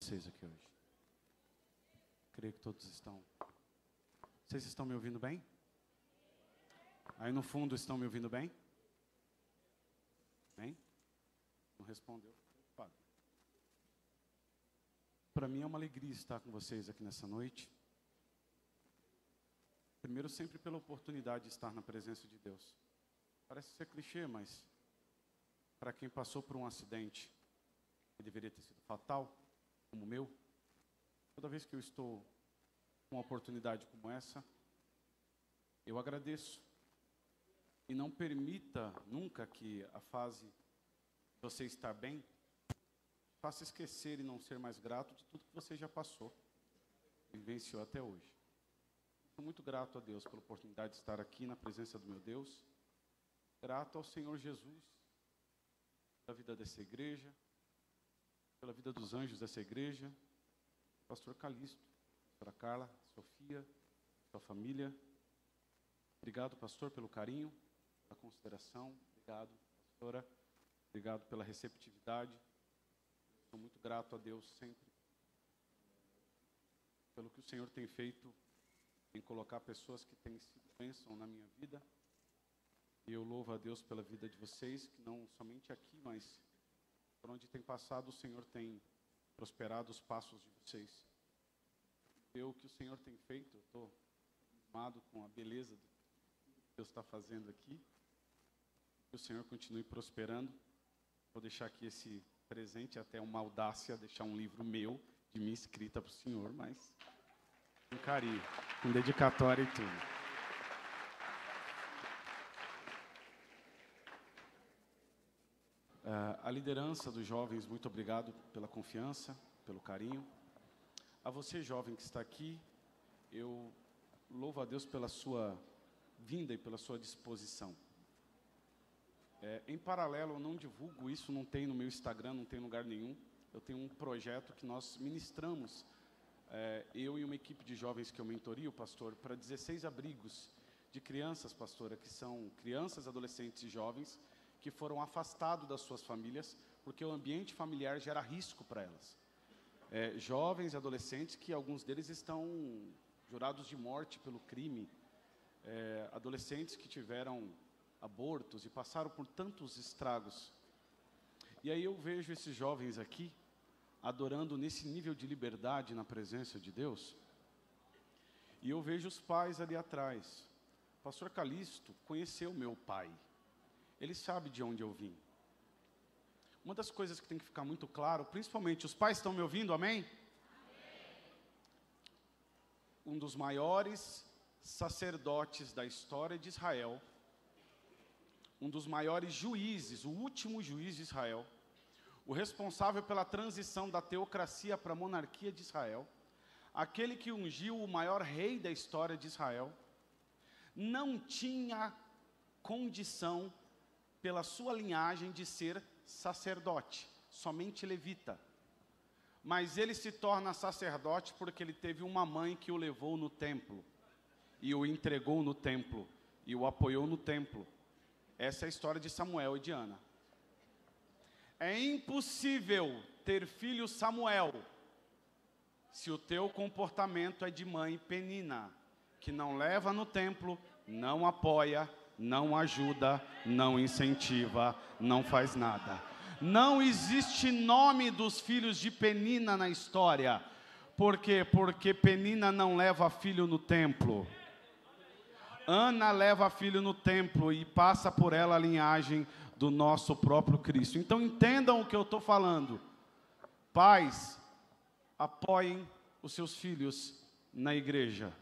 vocês aqui hoje. Creio que todos estão. Vocês estão me ouvindo bem? Aí no fundo estão me ouvindo bem? Bem? Não respondeu. Para mim é uma alegria estar com vocês aqui nessa noite. Primeiro, sempre pela oportunidade de estar na presença de Deus. Parece ser clichê, mas para quem passou por um acidente que deveria ter sido fatal, como o meu, toda vez que eu estou com uma oportunidade como essa, eu agradeço. E não permita nunca que a fase de você estar bem faça esquecer e não ser mais grato de tudo que você já passou e vivenciou até hoje. Sou muito grato a Deus pela oportunidade de estar aqui na presença do meu Deus. Grato ao Senhor Jesus pela vida dessa igreja, pela vida dos anjos dessa igreja, pastor Calixto, pastora Carla, Sofia, sua família. Obrigado, pastor, pelo carinho, pela consideração. Obrigado, pastora. Obrigado pela receptividade. Sou muito grato a Deus sempre pelo que o Senhor tem feito em colocar pessoas que têm sido bênção na minha vida. E eu louvo a Deus pela vida de vocês, que não somente aqui, mas por onde tem passado, o Senhor tem prosperado os passos de vocês. O que o Senhor tem feito, eu estou amado com a beleza do que Deus está fazendo aqui. Que o Senhor continue prosperando. Vou deixar aqui esse presente, até uma audácia, deixar um livro meu, de mim escrita para o Senhor, mas com carinho, com dedicatória e tudo. A liderança dos jovens, muito obrigado pela confiança, pelo carinho. A você, jovem que está aqui, eu louvo a Deus pela sua vinda e pela sua disposição. Em paralelo, eu não divulgo isso, não tem no meu Instagram, não tem em lugar nenhum. Eu tenho um projeto que nós ministramos, eu e uma equipe de jovens que eu mentorio, pastor, para 16 abrigos de crianças, pastora, que são crianças, adolescentes e jovens, que foram afastados das suas famílias, porque o ambiente familiar gera risco para elas. Jovens e adolescentes que alguns deles estão jurados de morte pelo crime, adolescentes que tiveram abortos e passaram por tantos estragos. E aí eu vejo esses jovens aqui adorando nesse nível de liberdade na presença de Deus. E eu vejo os pais ali atrás. O pastor Calixto conheceu meu pai. Ele sabe de onde eu vim. Uma das coisas que tem que ficar muito claro, principalmente os pais estão me ouvindo, amém? Um dos maiores sacerdotes da história de Israel, um dos maiores juízes, o último juiz de Israel, o responsável pela transição da teocracia para a monarquia de Israel, aquele que ungiu o maior rei da história de Israel, não tinha condição, pela sua linhagem, de ser sacerdote, somente levita. Mas ele se torna sacerdote porque ele teve uma mãe que o levou no templo, e o entregou no templo, e o apoiou no templo. Essa é a história de Samuel e de Ana. É impossível ter filho Samuel se o teu comportamento é de mãe Penina, que não leva no templo, não apoia, não ajuda, não incentiva, não faz nada. Não existe nome dos filhos de Penina na história. Por quê? Porque Penina não leva filho no templo. Ana leva filho no templo e passa por ela a linhagem do nosso próprio Cristo. Então entendam o que eu estou falando. Pais, apoiem os seus filhos na igreja.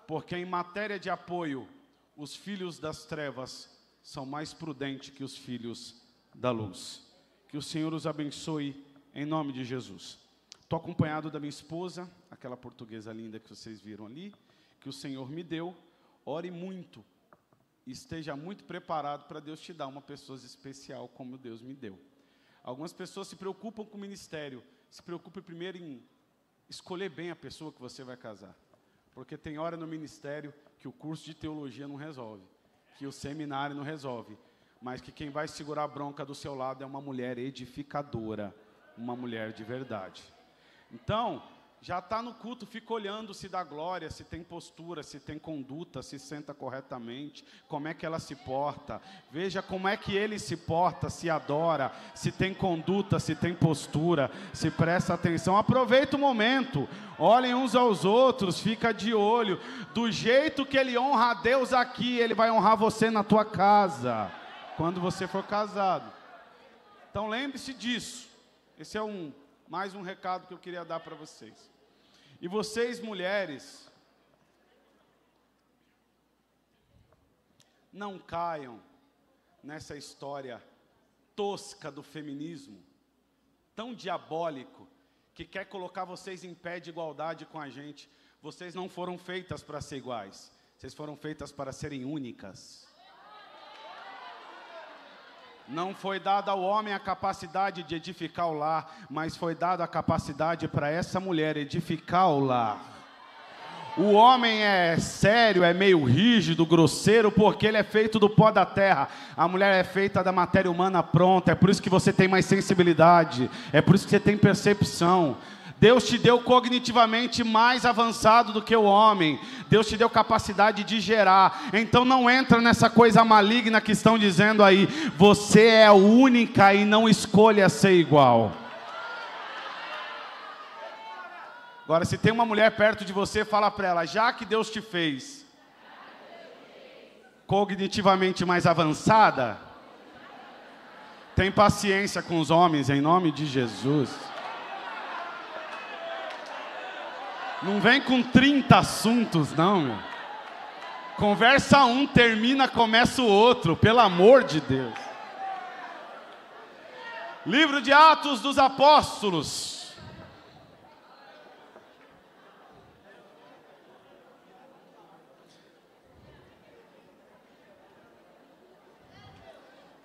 Porque em matéria de apoio, os filhos das trevas são mais prudentes que os filhos da luz. Que o Senhor os abençoe em nome de Jesus. Estou acompanhado da minha esposa, aquela portuguesa linda que vocês viram ali, que o Senhor me deu. Ore muito, esteja muito preparado para Deus te dar uma pessoa especial como Deus me deu. Algumas pessoas se preocupam com o ministério, se preocupem primeiro em escolher bem a pessoa que você vai casar. Porque tem hora no ministério que o curso de teologia não resolve, que o seminário não resolve, mas que quem vai segurar a bronca do seu lado é uma mulher edificadora, uma mulher de verdade. Então, já está no culto, fica olhando se dá glória, se tem postura, se tem conduta, se senta corretamente, como é que ela se porta. Veja como é que ele se porta, se adora, se tem conduta, se tem postura, se presta atenção. Aproveita o momento, olhem uns aos outros, fica de olho. Do jeito que ele honra a Deus aqui, ele vai honrar você na tua casa, quando você for casado. Então lembre-se disso. Esse é mais um recado que eu queria dar para vocês. E vocês, mulheres, não caiam nessa história tosca do feminismo, tão diabólico, que quer colocar vocês em pé de igualdade com a gente. Vocês não foram feitas para ser iguais, vocês foram feitas para serem únicas. Não foi dada ao homem a capacidade de edificar o lar, mas foi dada a capacidade para essa mulher edificar o lar. O homem é sério, é meio rígido, grosseiro, porque ele é feito do pó da terra. A mulher é feita da matéria humana pronta, é por isso que você tem mais sensibilidade, é por isso que você tem percepção. Deus te deu cognitivamente mais avançado do que o homem. Deus te deu capacidade de gerar. Então não entra nessa coisa maligna que estão dizendo aí. Você é única e não escolha ser igual. Agora, se tem uma mulher perto de você, fala para ela, já que Deus te fez cognitivamente mais avançada, tem paciência com os homens, em nome de Jesus. Não vem com 30 assuntos, não, meu. Conversa um, termina, começa o outro, pelo amor de Deus. Livro de Atos dos Apóstolos.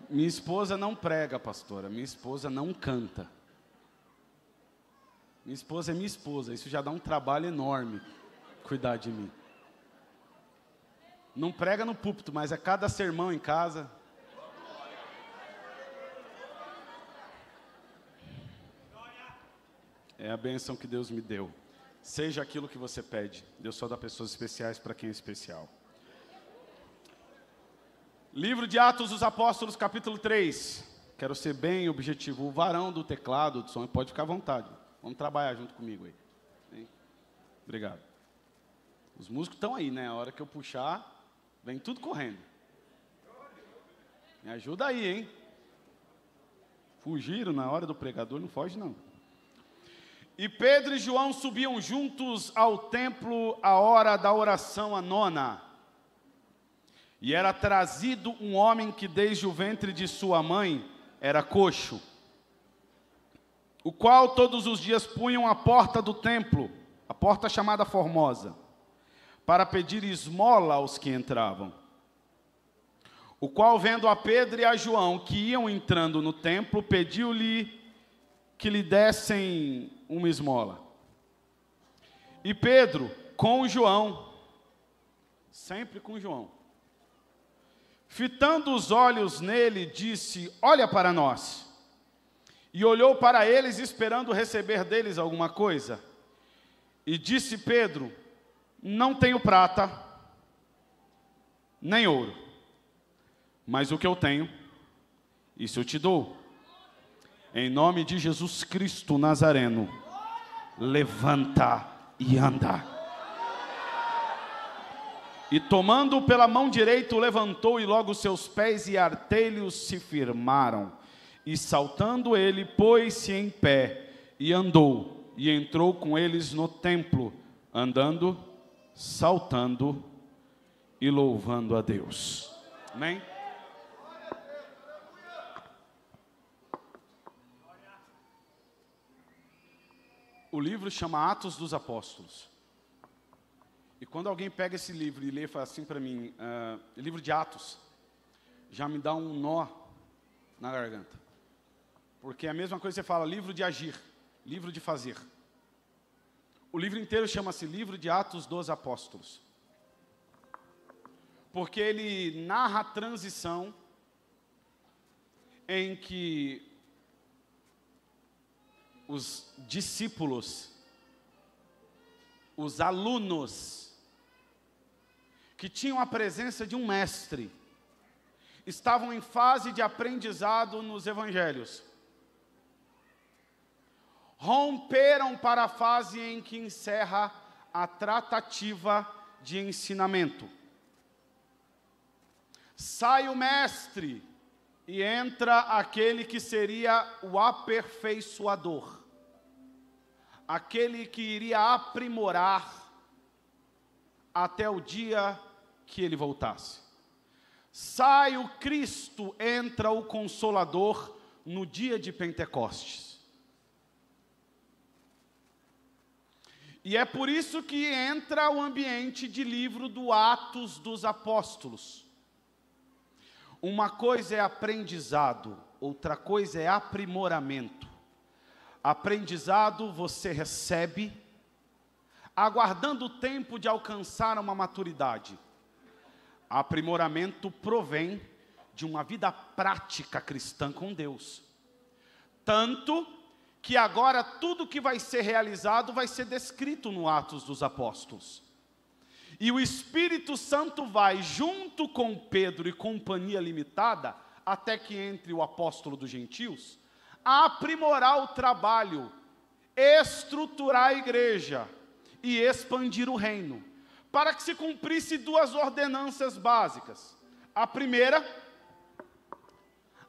Minha esposa não prega, pastora. Minha esposa não canta. Minha esposa é minha esposa, isso já dá um trabalho enorme, cuidar de mim. Não prega no púlpito, mas é cada sermão em casa. É a bênção que Deus me deu. Seja aquilo que você pede. Deus só dá pessoas especiais para quem é especial. Livro de Atos dos Apóstolos, capítulo 3. Quero ser bem objetivo. O varão do teclado, do som, pode ficar à vontade. Vamos trabalhar junto comigo aí. Hein? Obrigado. Os músicos estão aí, né? A hora que eu puxar, vem tudo correndo. Me ajuda aí, hein? Fugiram na hora do pregador, não foge não. E Pedro e João subiam juntos ao templo à hora da oração, a nona. E era trazido um homem que desde o ventre de sua mãe era coxo, o qual todos os dias punham à porta do templo, a porta chamada Formosa, para pedir esmola aos que entravam. O qual, vendo a Pedro e a João, que iam entrando no templo, pediu-lhe que lhe dessem uma esmola. E Pedro, com João, sempre com João, fitando os olhos nele, disse, olha para nós. E olhou para eles, esperando receber deles alguma coisa. E disse Pedro, não tenho prata, nem ouro, mas o que eu tenho, isso eu te dou. Em nome de Jesus Cristo Nazareno, levanta e anda. E tomando-o pela mão direita, o levantou, e logo seus pés e artelhos se firmaram. E saltando ele, pôs-se em pé, e andou, e entrou com eles no templo, andando, saltando e louvando a Deus. Amém? O livro chama Atos dos Apóstolos. E quando alguém pega esse livro e lê, fala assim para mim, livro de Atos, já me dá um nó na garganta. Porque é a mesma coisa que você fala, livro de agir, livro de fazer. O livro inteiro chama-se Livro de Atos dos Apóstolos. Porque ele narra a transição em que os discípulos, os alunos, que tinham a presença de um mestre, estavam em fase de aprendizado nos evangelhos. Romperam para a fase em que encerra a tratativa de ensinamento. Sai o mestre e entra aquele que seria o aperfeiçoador, aquele que iria aprimorar até o dia que ele voltasse. Sai o Cristo, entra o Consolador no dia de Pentecostes. E é por isso que entra o ambiente de livro do Atos dos Apóstolos. Uma coisa é aprendizado, outra coisa é aprimoramento. Aprendizado você recebe, aguardando o tempo de alcançar uma maturidade. Aprimoramento provém de uma vida prática cristã com Deus. Tanto que agora tudo que vai ser realizado vai ser descrito no Atos dos Apóstolos. E o Espírito Santo vai, junto com Pedro e companhia limitada, até que entre o apóstolo dos gentios, a aprimorar o trabalho, estruturar a igreja e expandir o reino, para que se cumprisse duas ordenanças básicas. A primeira,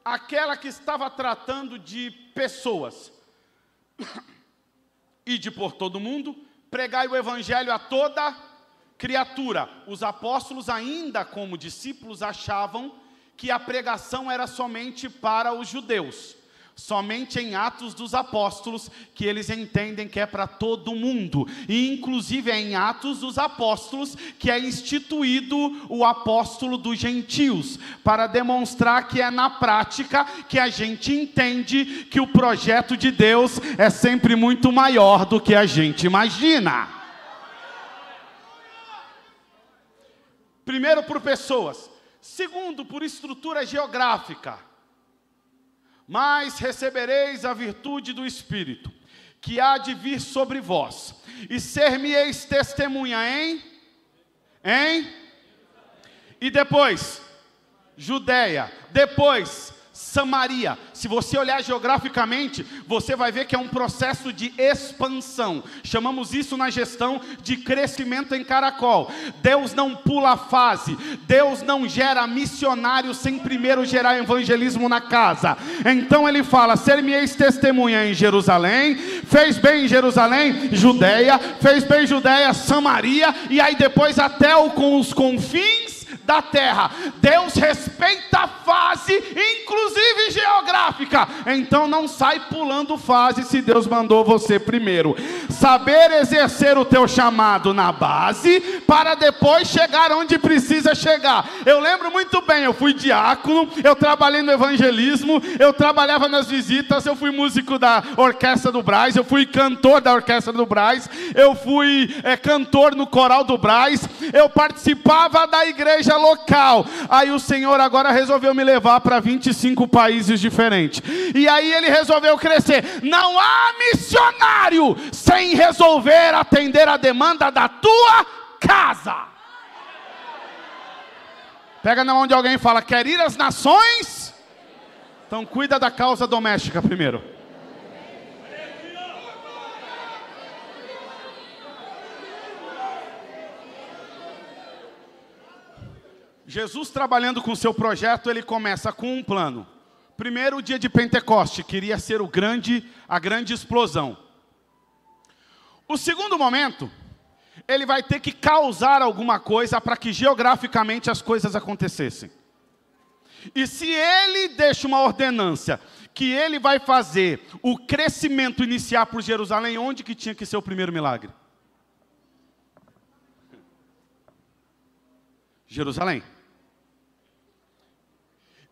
aquela que estava tratando de pessoas, ide por todo mundo, pregai o evangelho a toda criatura. Os apóstolos, ainda como discípulos, achavam que a pregação era somente para os judeus. Somente em Atos dos Apóstolos que eles entendem que é para todo mundo. E inclusive é em Atos dos Apóstolos que é instituído o apóstolo dos gentios, para demonstrar que é na prática que a gente entende que o projeto de Deus é sempre muito maior do que a gente imagina. Primeiro, por pessoas. Segundo, por estrutura geográfica. Mas recebereis a virtude do Espírito, que há de vir sobre vós, e ser-me-eis testemunha e depois, Judeia, depois, Samaria. Se você olhar geograficamente, você vai ver que é um processo de expansão. Chamamos isso na gestão de crescimento em caracol. Deus não pula a fase. Deus não gera missionário sem primeiro gerar evangelismo na casa. Então ele fala, ser-me-eis testemunha em Jerusalém, fez bem em Jerusalém, Judeia, fez bem Judeia, Samaria, e aí depois até com os confins da terra. Deus respeita a fase, inclusive geográfica. Então não sai pulando fase se Deus mandou você primeiro. Saber exercer o teu chamado na base, para depois chegar onde precisa chegar. Eu lembro muito bem, eu fui diácono, eu trabalhei no evangelismo, eu trabalhava nas visitas, eu fui músico da Orquestra do Brás, eu fui cantor da Orquestra do Brás, eu fui cantor no coral do Brás, eu participava da igreja local. Aí o Senhor agora resolveu me levar para 25 países diferentes. E aí ele resolveu crescer. Não há missionário sem resolver atender a demanda da tua casa. Pega na mão de alguém e fala, quer ir às nações? Então cuida da causa doméstica primeiro. Jesus, trabalhando com o seu projeto, ele começa com um plano. Primeiro, o dia de Pentecoste, queria ser a grande explosão. O segundo momento, ele vai ter que causar alguma coisa para que geograficamente as coisas acontecessem. E se ele deixa uma ordenância que ele vai fazer o crescimento iniciar por Jerusalém, onde que tinha que ser o primeiro milagre? Jerusalém.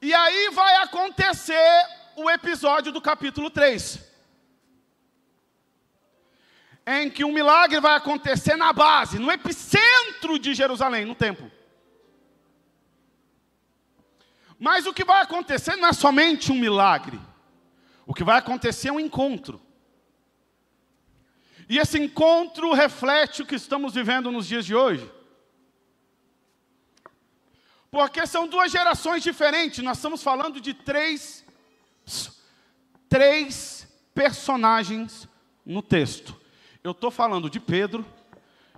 E aí vai acontecer o episódio do capítulo 3. Em que um milagre vai acontecer na base, no epicentro de Jerusalém, no templo. Mas o que vai acontecer não é somente um milagre. O que vai acontecer é um encontro. E esse encontro reflete o que estamos vivendo nos dias de hoje. Porque são duas gerações diferentes. Nós estamos falando de três personagens no texto. Eu estou falando de Pedro,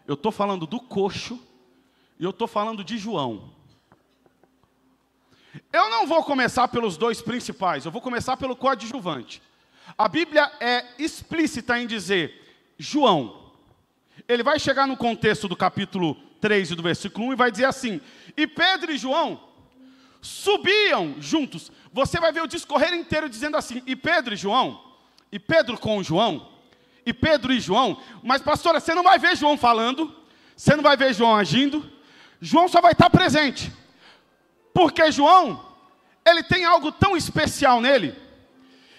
eu estou falando do coxo, e eu estou falando de João. Eu não vou começar pelos dois principais, eu vou começar pelo coadjuvante. A Bíblia é explícita em dizer, João. Ele vai chegar no contexto do capítulo 3 e do versículo 1 e vai dizer assim, e Pedro e João subiam juntos. Você vai ver o discorrer inteiro dizendo assim, e Pedro e João, e Pedro com João, e Pedro e João. Mas pastora, você não vai ver João falando, você não vai ver João agindo, João só vai estar presente. Porque João, ele tem algo tão especial nele,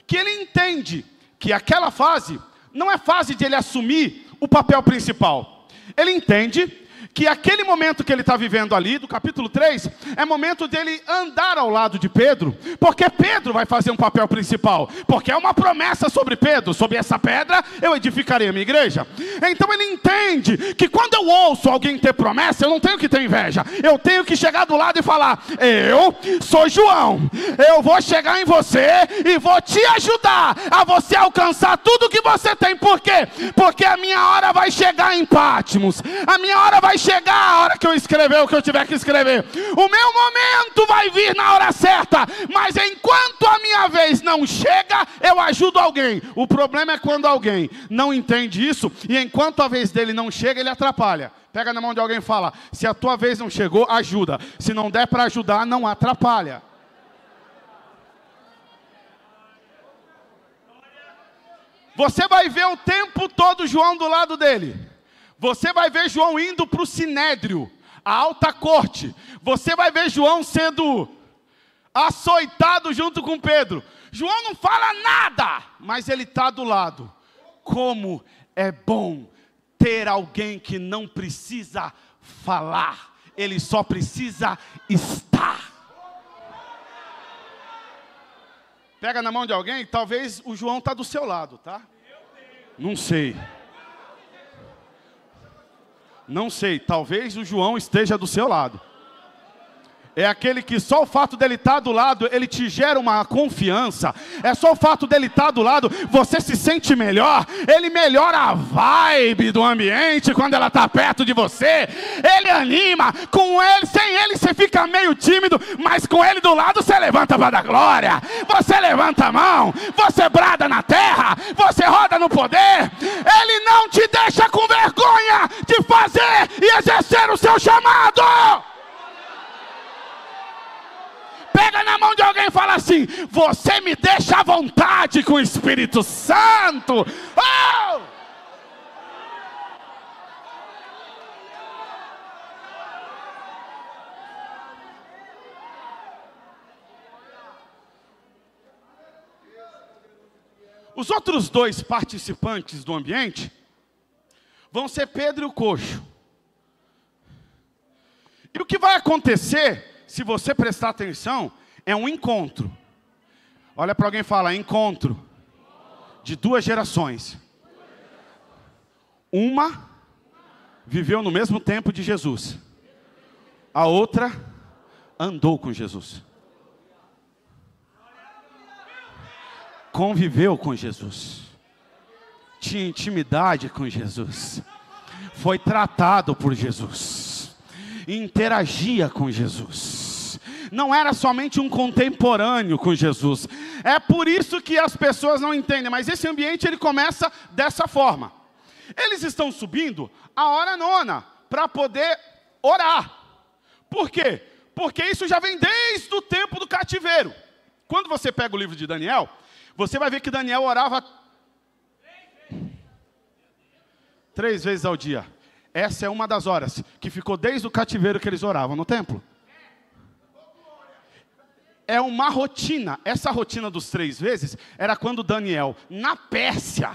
que ele entende que aquela fase não é fase de ele assumir o papel principal. Ele entende que aquele momento que ele está vivendo ali, do capítulo 3, é momento dele andar ao lado de Pedro, porque Pedro vai fazer um papel principal, porque é uma promessa sobre Pedro, sobre essa pedra eu edificarei a minha igreja. Então ele entende que quando eu ouço alguém ter promessa, eu não tenho que ter inveja, eu tenho que chegar do lado e falar, eu sou João, eu vou chegar em você e vou te ajudar a você alcançar tudo que você tem. Por quê? Porque a minha hora vai chegar em Patmos, a minha hora vai chegar a hora que eu escrever o que eu tiver que escrever. O meu momento vai vir na hora certa, mas enquanto a minha vez não chega, eu ajudo alguém. O problema é quando alguém não entende isso, e enquanto a vez dele não chega, ele atrapalha. Pega na mão de alguém e fala, se a tua vez não chegou, ajuda. Se não der para ajudar, não atrapalha. Você vai ver o tempo todo João do lado dele. Você vai ver João indo para o Sinédrio, a alta corte. Você vai ver João sendo açoitado junto com Pedro. João não fala nada, mas ele está do lado. Como é bom ter alguém que não precisa falar, ele só precisa estar. Pega na mão de alguém, talvez o João está do seu lado, tá? Não sei. Não sei, talvez o João esteja do seu lado. É aquele que só o fato dele estar do lado, ele te gera uma confiança. É só o fato dele estar do lado, você se sente melhor. Ele melhora a vibe do ambiente quando ela está perto de você. Ele anima, com ele, sem ele você fica meio tímido, mas com ele do lado você levanta para dar glória. Você levanta a mão, você brada na terra, você roda no poder. Ele não te deixa com vergonha de fazer e exercer o seu chamado. Pega na mão de alguém e fala assim, você me deixa à vontade com o Espírito Santo. Oh! Os outros dois participantes do ambiente vão ser Pedro e o coxo. E o que vai acontecer, se você prestar atenção, é um encontro. Olha para alguém e fala, encontro de duas gerações. Uma viveu no mesmo tempo de Jesus. A outra andou com Jesus. Conviveu com Jesus. Tinha intimidade com Jesus. Foi tratado por Jesus. Interagia com Jesus. Não era somente um contemporâneo com Jesus. É por isso que as pessoas não entendem. Mas esse ambiente ele começa dessa forma. Eles estão subindo a hora nona para poder orar. Por quê? Porque isso já vem desde o tempo do cativeiro. Quando você pega o livro de Daniel, você vai ver que Daniel orava 3 vezes ao dia. Essa é uma das horas que ficou desde o cativeiro que eles oravam no templo. É uma rotina. Essa rotina dos 3 vezes era quando Daniel, na Pérsia,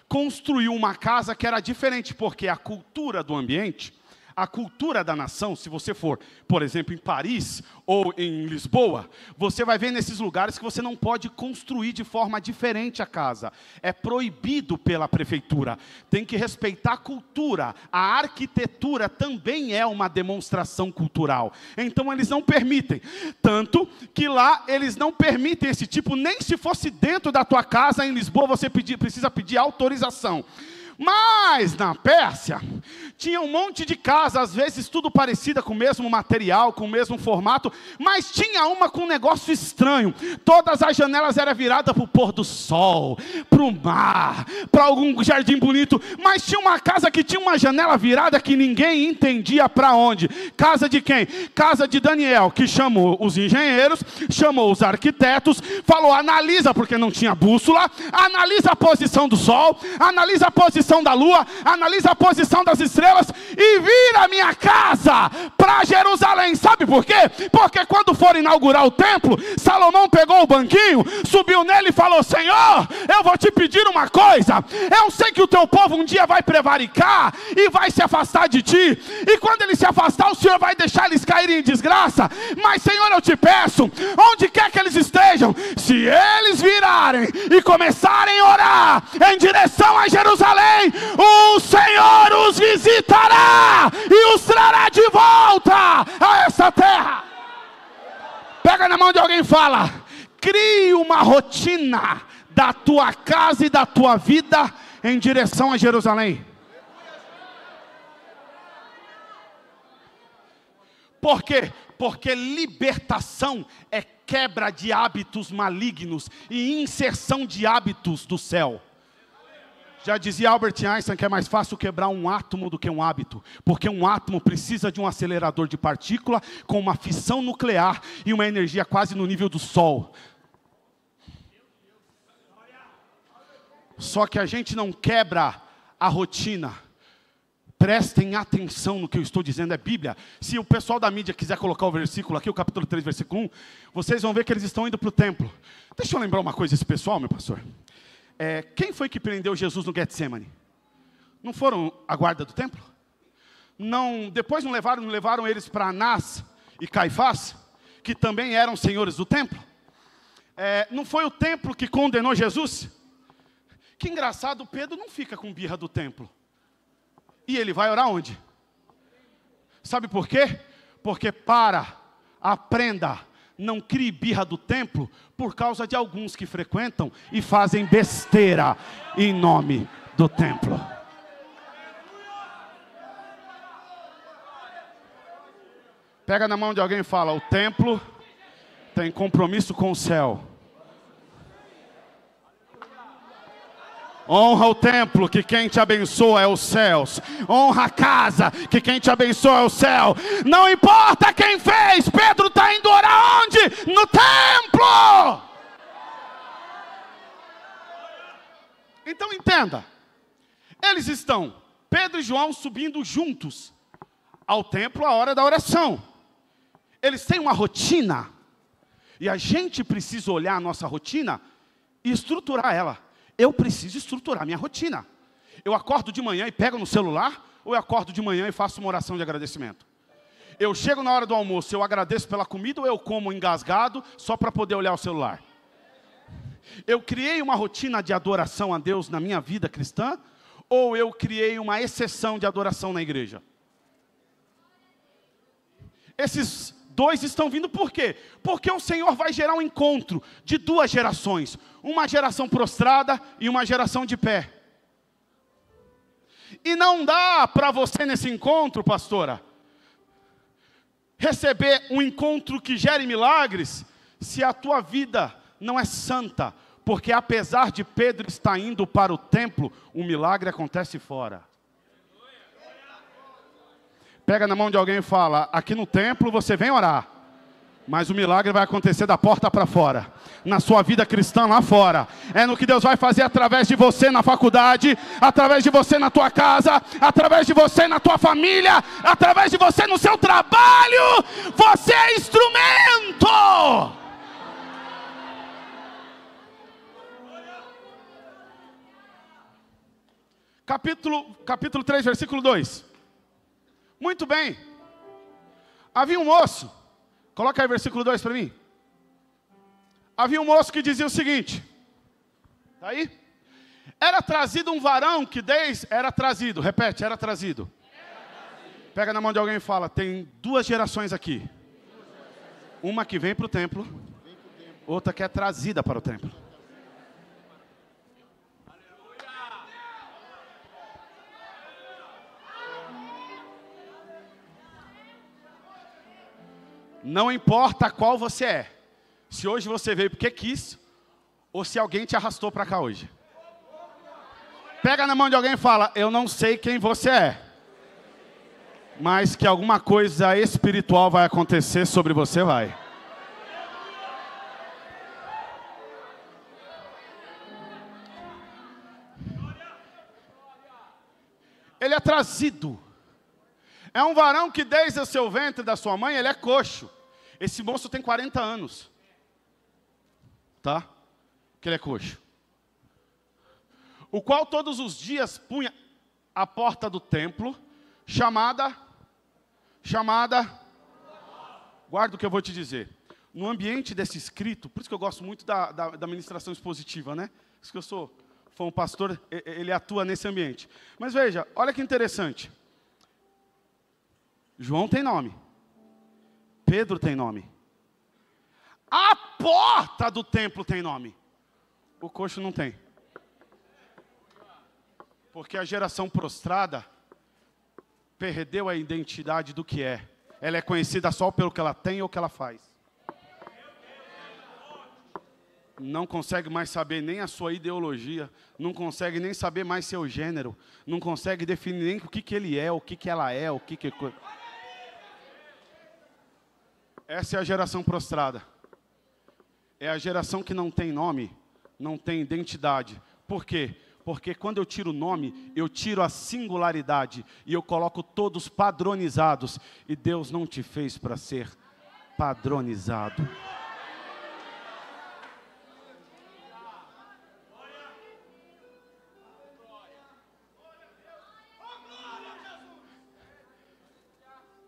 construiu uma casa que era diferente, porque a cultura do ambiente, A cultura da nação, se você for, por exemplo, em Paris ou em Lisboa, você vai ver nesses lugares que você não pode construir de forma diferente a casa. É proibido pela prefeitura. Tem que respeitar a cultura. A arquitetura também é uma demonstração cultural. Então eles não permitem. Tanto que lá eles não permitem esse tipo, nem se fosse dentro da tua casa em Lisboa, você precisa pedir autorização. Mas na Pérsia, tinha um monte de casa, às vezes tudo parecida, com o mesmo material, com o mesmo formato, mas tinha uma com um negócio estranho. Todas as janelas eram viradas para o pôr do sol, para o mar, para algum jardim bonito, mas tinha uma casa que tinha uma janela virada que ninguém entendia para onde. Casa de quem? Casa de Daniel, que chamou os engenheiros, chamou os arquitetos, falou, analisa, porque não tinha bússola, analisa a posição do sol, analisa a posição da lua, analisa a posição das estrelas e vira a minha casa para Jerusalém. Sabe por quê? Porque quando for inaugurar o templo, Salomão pegou o banquinho, subiu nele e falou, Senhor, eu vou te pedir uma coisa, eu sei que o teu povo um dia vai prevaricar e vai se afastar de ti, e quando ele se afastar, o Senhor vai deixar eles caírem em desgraça, mas Senhor, eu te peço, onde quer que eles estejam, se eles virarem e começarem a orar em direção a Jerusalém, o Senhor os visitará e os trará de volta a essa terra. Pega na mão de alguém e fala, crie uma rotina da tua casa e da tua vida em direção a Jerusalém. Por quê? Porque libertação é quebra de hábitos malignos e inserção de hábitos do céu. Já dizia Albert Einstein que é mais fácil quebrar um átomo do que um hábito, porque um átomo precisa de um acelerador de partícula com uma fissão nuclear e uma energia quase no nível do Sol. Só que a gente não quebra a rotina. Prestem atenção no que eu estou dizendo, é Bíblia. Se o pessoal da mídia quiser colocar o versículo aqui, o capítulo 3, versículo 1, vocês vão ver que eles estão indo para o templo. Deixa eu lembrar uma coisa esse pessoal, meu pastor. Quem foi que prendeu Jesus no Getsemane? Não foram a guarda do templo? Não, depois não levaram eles para Anás e Caifás, que também eram senhores do templo? Não foi o templo que condenou Jesus? Que engraçado, Pedro não fica com birra do templo. E ele vai orar onde? Sabe por quê? Porque aprenda, não crie birra do templo por causa de alguns que frequentam e fazem besteira em nome do templo. Pega na mão de alguém e fala, o templo tem compromisso com o céu. Honra o templo, que quem te abençoa é os céus. Honra a casa, que quem te abençoa é o céu. Não importa quem fez, Pedro está indo orar onde? No templo. Então entenda, eles estão, Pedro e João, subindo juntos ao templo à hora da oração. Eles têm uma rotina, e a gente precisa olhar a nossa rotina e estruturar ela. Eu preciso estruturar minha rotina. Eu acordo de manhã e pego no celular, ou eu acordo de manhã e faço uma oração de agradecimento? Eu chego na hora do almoço, eu agradeço pela comida, ou eu como engasgado só para poder olhar o celular? Eu criei uma rotina de adoração a Deus na minha vida cristã, ou eu criei uma exceção de adoração na igreja? Esses dois estão vindo por quê? Porque o Senhor vai gerar um encontro de duas gerações. Uma geração prostrada e uma geração de pé. E não dá para você nesse encontro, pastora, receber um encontro que gere milagres, se a tua vida não é santa. Porque apesar de Pedro estar indo para o templo, o milagre acontece fora. Pega na mão de alguém e fala, aqui no templo você vem orar, mas o milagre vai acontecer da porta para fora, na sua vida cristã lá fora. É no que Deus vai fazer através de você na faculdade, através de você na tua casa, através de você na tua família, através de você no seu trabalho. Você é instrumento. Capítulo 3, versículo 2. Muito bem. Havia um moço, coloca aí versículo 2 para mim. Havia um moço que dizia o seguinte, está aí? Era trazido um varão que era trazido. Pega na mão de alguém e fala, tem 2 gerações aqui. Uma que vem para o templo, outra que é trazida para o templo. Não importa qual você é. Se hoje você veio porque quis, ou se alguém te arrastou para cá hoje. Pega na mão de alguém e fala, eu não sei quem você é, mas que alguma coisa espiritual vai acontecer sobre você, vai. Ele é trazido. É um varão que desde o seu ventre da sua mãe, ele é coxo. Esse moço tem 40 anos. Tá? Que ele é coxo. O qual todos os dias punha a porta do templo, chamada, guarda o que eu vou te dizer. No ambiente desse escrito, por isso que eu gosto muito da ministração expositiva, né? Por isso que eu foi um pastor, ele atua nesse ambiente. Mas veja, olha que interessante. João tem nome. Pedro tem nome. A porta do templo tem nome. O coxo não tem. Porque a geração prostrada perdeu a identidade do que é. Ela é conhecida só pelo que ela tem ou que ela faz. Não consegue mais saber nem a sua ideologia, não consegue nem saber mais seu gênero, não consegue definir nem o que ele é, o que ela é, o que... Essa é a geração prostrada. É a geração que não tem nome, não tem identidade. Por quê? Porque quando eu tiro o nome, eu tiro a singularidade e eu coloco todos padronizados. E Deus não te fez para ser padronizado.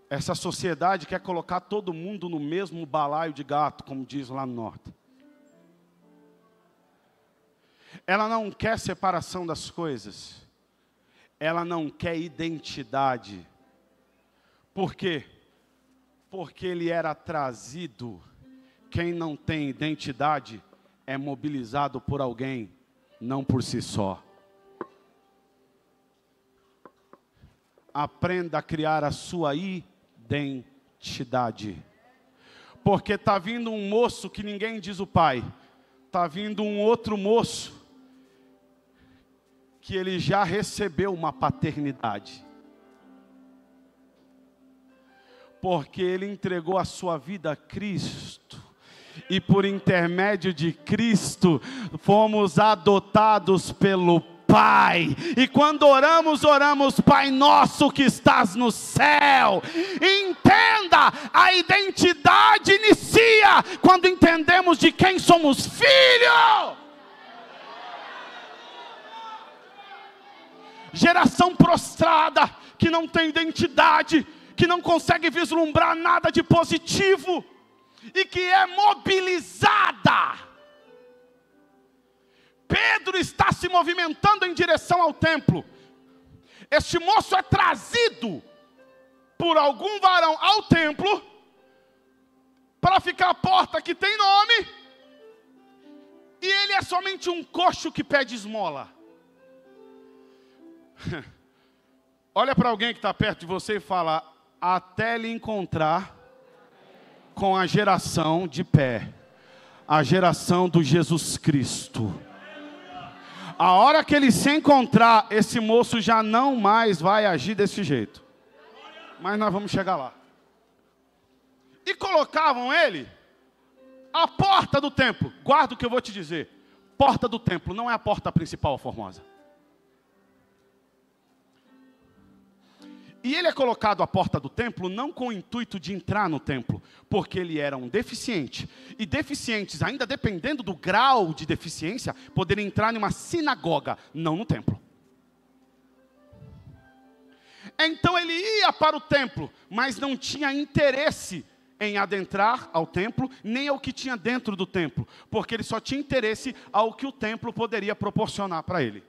Essa sociedade quer colocar todo mundo no mesmo balaio de gato, como diz lá no norte. Ela não quer separação das coisas. Ela não quer identidade. Por quê? Porque ele era trazido. Quem não tem identidade é mobilizado por alguém, não por si só. Aprenda a criar a sua identidade. Porque está vindo um moço que ninguém diz o pai. Está vindo um outro moço que ele já recebeu uma paternidade. Porque ele entregou a sua vida a Cristo. E por intermédio de Cristo, fomos adotados pelo Pai. E quando oramos, Pai nosso que estás no céu. Entenda, a identidade inicia quando entendemos de quem somos filhos. Geração prostrada, que não tem identidade, que não consegue vislumbrar nada de positivo, e que é mobilizada. Pedro está se movimentando em direção ao templo. Este moço é trazido por algum varão ao templo, para ficar à porta que tem nome, e ele é somente um coxo que pede esmola. Olha para alguém que está perto de você e fala, até lhe encontrar com a geração de pé, a geração do Jesus Cristo. A hora que ele se encontrar, esse moço já não mais vai agir desse jeito. Mas nós vamos chegar lá. E colocavam ele à porta do templo. Guarda o que eu vou te dizer. Porta do templo não é a porta principal, Formosa. E ele é colocado à porta do templo não com o intuito de entrar no templo, porque ele era um deficiente. E deficientes, ainda dependendo do grau de deficiência, poderiam entrar em uma sinagoga, não no templo. Então ele ia para o templo, mas não tinha interesse em adentrar ao templo, nem ao que tinha dentro do templo, porque ele só tinha interesse ao que o templo poderia proporcionar para ele.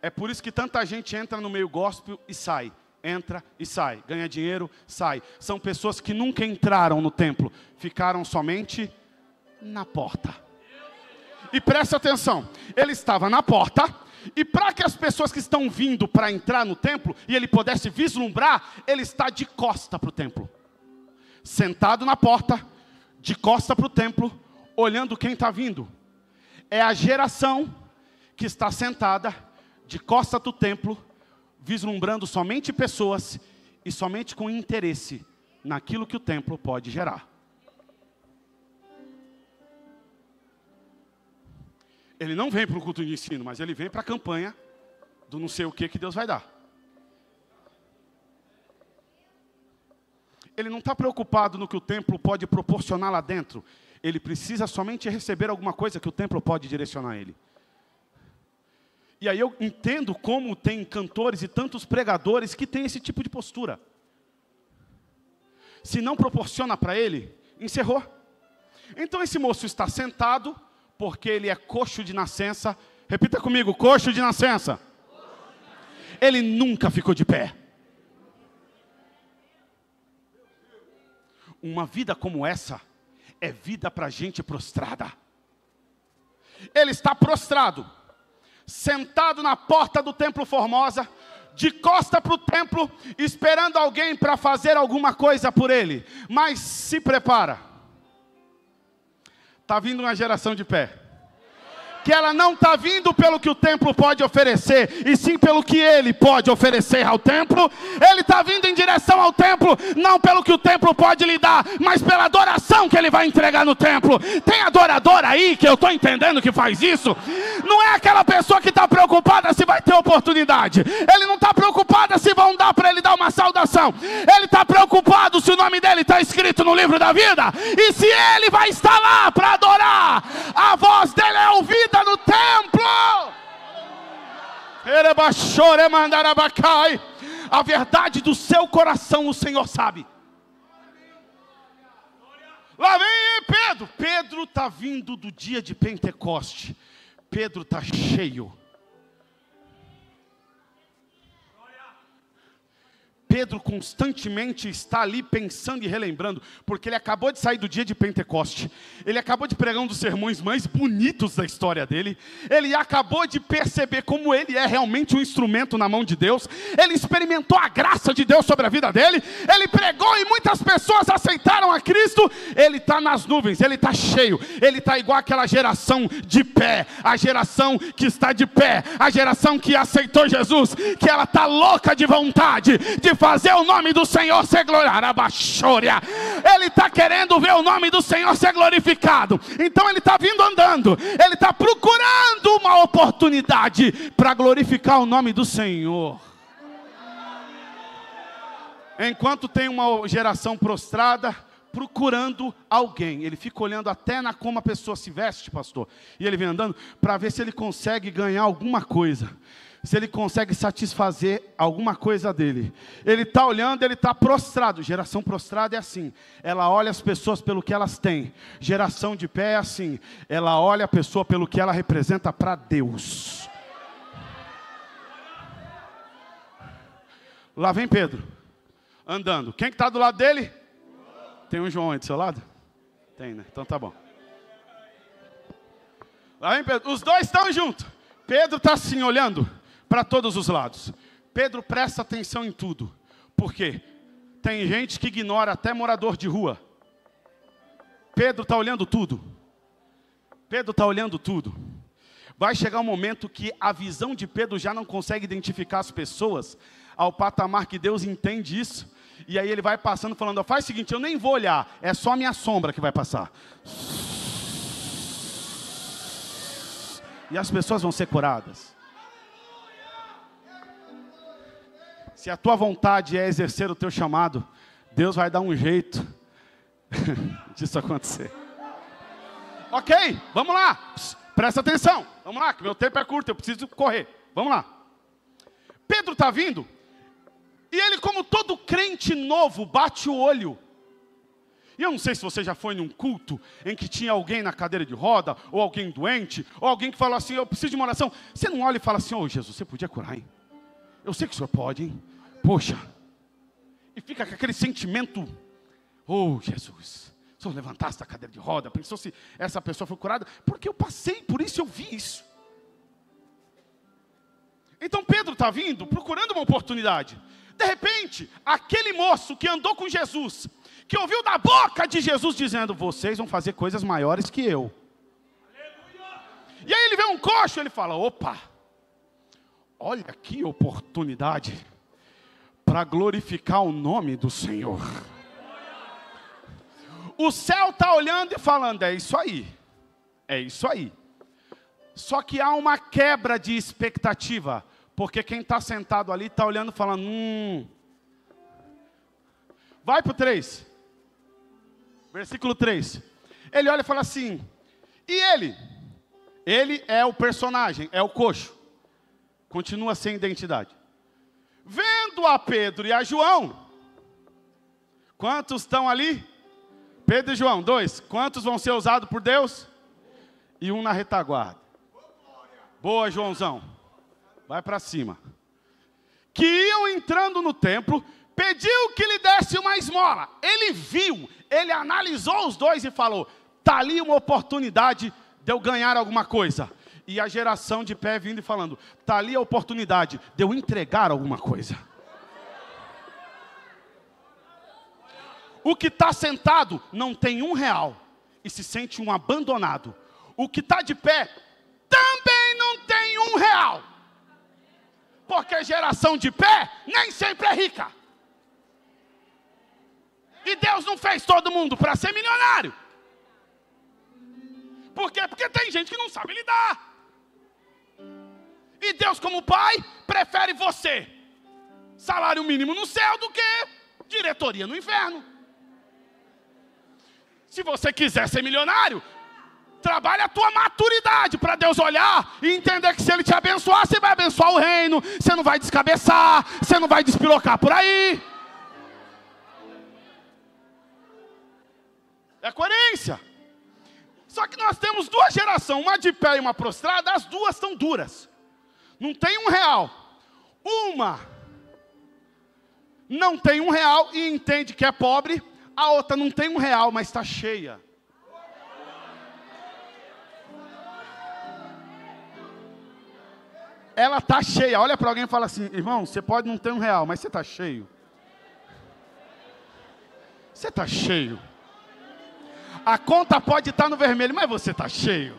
É por isso que tanta gente entra no meio gospel e sai. Entra e sai, ganha dinheiro, sai. São pessoas que nunca entraram no templo, ficaram somente na porta. E preste atenção, ele estava na porta, e para que as pessoas que estão vindo para entrar no templo, e ele pudesse vislumbrar, ele está de costa para o templo. Sentado na porta, de costa para o templo, olhando quem está vindo. É a geração que está sentada, de costa do templo, vislumbrando somente pessoas, e somente com interesse naquilo que o templo pode gerar. Ele não vem para o culto de ensino, mas ele vem para a campanha do não sei o que Deus vai dar. Ele não está preocupado no que o templo pode proporcionar lá dentro. Ele precisa somente receber alguma coisa que o templo pode direcionar a ele. E aí eu entendo como tem cantores e tantos pregadores que têm esse tipo de postura. Se não proporciona para ele, encerrou. Então esse moço está sentado, porque ele é coxo de nascença. Repita comigo, coxo de nascença. Ele nunca ficou de pé. Uma vida como essa é vida para gente prostrada. Ele está prostrado, sentado na porta do templo Formosa, de costa para o templo, esperando alguém para fazer alguma coisa por ele. Mas se prepara. Está vindo uma geração de pé. Que ela não está vindo pelo que o templo pode oferecer, e sim pelo que ele pode oferecer ao templo. Ele está vindo em direção ao templo, não pelo que o templo pode lhe dar, mas pela adoração que ele vai entregar no templo. Tem adorador aí que eu estou entendendo que faz isso. Não é aquela pessoa que está preocupada se vai ter oportunidade. Ele não está preocupado se vão dar para ele dar uma saudação. Ele está preocupado se o nome dele está escrito no livro da vida, e se ele vai estar lá para adorar. A voz dele é ouvida no templo. A verdade do seu coração o Senhor sabe. Lá vem Pedro. Pedro está vindo do dia de Pentecoste. Pedro está cheio. Pedro constantemente está ali pensando e relembrando, porque ele acabou de sair do dia de Pentecoste, ele acabou de pregar um dos sermões mais bonitos da história dele, ele acabou de perceber como ele é realmente um instrumento na mão de Deus, ele experimentou a graça de Deus sobre a vida dele, ele pregou e muitas pessoas aceitaram a Cristo. Ele está nas nuvens, ele está cheio, ele está igual aquela geração de pé, a geração que está de pé, a geração que aceitou Jesus, que ela está louca de vontade de fazer o nome do Senhor ser glorificado. Ele está querendo ver o nome do Senhor ser glorificado. Então ele está vindo andando, ele está procurando uma oportunidade para glorificar o nome do Senhor. Enquanto tem uma geração prostrada, procurando alguém, ele fica olhando até na como a pessoa se veste, pastor, e ele vem andando para ver se ele consegue ganhar alguma coisa, se ele consegue satisfazer alguma coisa dele. Ele está olhando, ele está prostrado. Geração prostrada é assim, ela olha as pessoas pelo que elas têm. Geração de pé é assim, ela olha a pessoa pelo que ela representa para Deus. Lá vem Pedro, andando. Quem que está do lado dele? Tem um João aí do seu lado? Tem, né? Então tá bom. Lá vem Pedro, os dois estão juntos. Pedro está assim, olhando para todos os lados. Pedro presta atenção em tudo. Por quê? Tem gente que ignora até morador de rua. Pedro está olhando tudo. Pedro está olhando tudo. Vai chegar um momento que a visão de Pedro já não consegue identificar as pessoas ao patamar que Deus entende isso. E aí ele vai passando falando, ó, faz o seguinte, eu nem vou olhar, é só a minha sombra que vai passar. E as pessoas vão ser curadas. Se a tua vontade é exercer o teu chamado, Deus vai dar um jeito disso acontecer. Ok, vamos lá. Presta atenção. Vamos lá, que meu tempo é curto, eu preciso correr. Vamos lá. Pedro está vindo, e ele, como todo crente novo, bate o olho. E eu não sei se você já foi num culto em que tinha alguém na cadeira de roda, ou alguém doente, ou alguém que falou assim, eu preciso de uma oração. Você não olha e fala assim, Jesus, você podia curar, hein? Eu sei que o senhor pode, hein? Poxa. E fica com aquele sentimento, Jesus, se o senhor levantasse da cadeira de roda, pensou se essa pessoa foi curada? Porque eu passei por isso, eu vi isso. Então Pedro está vindo, procurando uma oportunidade. De repente, aquele moço que andou com Jesus, que ouviu da boca de Jesus dizendo, vocês vão fazer coisas maiores que eu. Aleluia. E aí ele vê um coxo, ele fala, opa, olha que oportunidade para glorificar o nome do Senhor. O céu está olhando e falando, é isso aí, é isso aí. Só que há uma quebra de expectativa, porque quem está sentado ali está olhando e falando, vai para o 3, versículo 3, ele olha e fala assim, e ele é o personagem, é o coxo, continua sem identidade, vendo a Pedro e a João, quantos estão ali? Pedro e João, 2, quantos vão ser usados por Deus? E um na retaguarda. Boa, Joãozão. Vai para cima. Que iam entrando no templo, pediu que lhe desse uma esmola. Ele viu, ele analisou os dois e falou, está ali uma oportunidade de eu ganhar alguma coisa. E a geração de pé vindo e falando, está ali a oportunidade de eu entregar alguma coisa. O que está sentado não tem R$1 e se sente um abandonado. O que está de pé também não tem R$1. Porque a geração de pé nem sempre é rica. E Deus não fez todo mundo para ser milionário. Por quê? Porque tem gente que não sabe lidar. E Deus, como pai, prefere você, salário mínimo no céu, do que diretoria no inferno. Se você quiser ser milionário, trabalhe a tua maturidade para Deus olhar e entender que se Ele te abençoar, você vai abençoar o reino, você não vai descabeçar, você não vai despirocar por aí. É coerência. Só que nós temos duas gerações, uma de pé e uma prostrada, as duas estão duras. Não tem R$1. Uma não tem R$1 e entende que é pobre, a outra não tem R$1, mas está cheia. Ela está cheia. Olha para alguém e fala assim, irmão, você pode não ter R$1, mas você está cheio. Você está cheio. A conta pode estar no vermelho, mas você está cheio.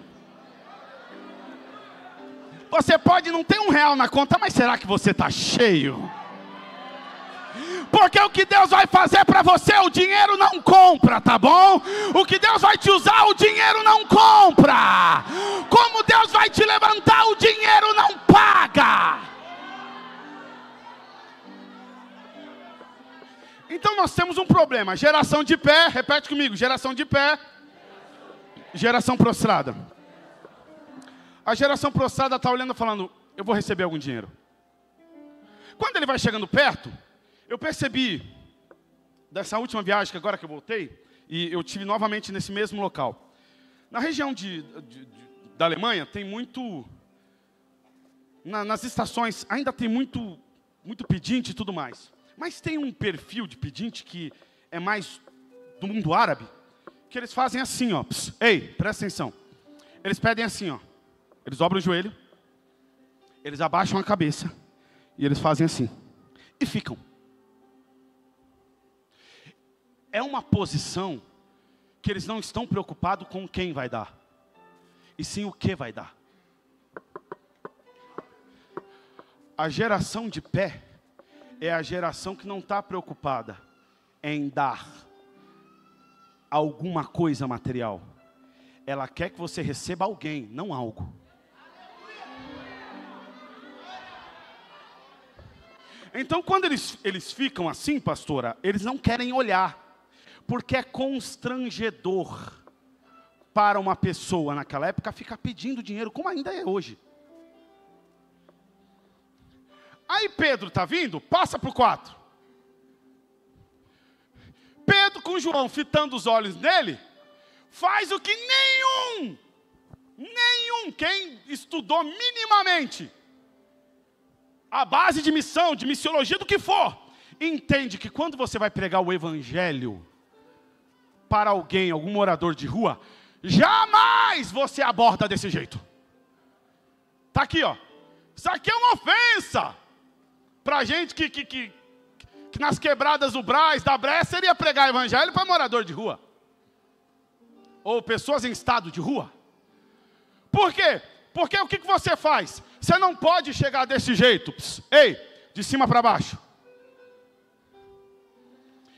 Você pode não ter R$1 na conta, mas será que você está cheio? Porque o que Deus vai fazer para você, o dinheiro não compra, tá bom? O que Deus vai te usar, o dinheiro não compra. Como Deus vai te levantar, o dinheiro não paga. Então nós temos um problema. Geração de pé, repete comigo, geração de pé. Geração prostrada. A geração prostrada está olhando e falando, eu vou receber algum dinheiro. Quando ele vai chegando perto, eu percebi, dessa última viagem, que agora que eu voltei, e eu tive novamente nesse mesmo local. Na região da Alemanha, tem muito, nas estações, ainda tem muito pedinte e tudo mais. Mas tem um perfil de pedinte que é mais do mundo árabe, que eles fazem assim, ó. Pss, ei, presta atenção. Eles pedem assim, ó. Eles dobram o joelho, eles abaixam a cabeça, e eles fazem assim. E ficam. É uma posição que eles não estão preocupados com quem vai dar, e sim o que vai dar. A geração de pé é a geração que não está preocupada em dar alguma coisa material. Ela quer que você receba alguém, não algo. Então, quando eles ficam assim, pastora, eles não querem olhar. Porque é constrangedor para uma pessoa naquela época ficar pedindo dinheiro, como ainda é hoje. Aí Pedro está vindo, passa para o 4. Pedro com João fitando os olhos nele, faz o que nenhum, quem estudou minimamente a base de missão, de missiologia, do que for, entende que quando você vai pregar o evangelho para alguém, algum morador de rua, jamais você aborda desse jeito. Está aqui, ó. Isso aqui é uma ofensa para gente que nas quebradas do Brás, da Bré, seria pregar evangelho para morador de rua. Ou pessoas em estado de rua. Por quê? Porque o que você faz? Você não pode chegar desse jeito. Ei, de cima para baixo.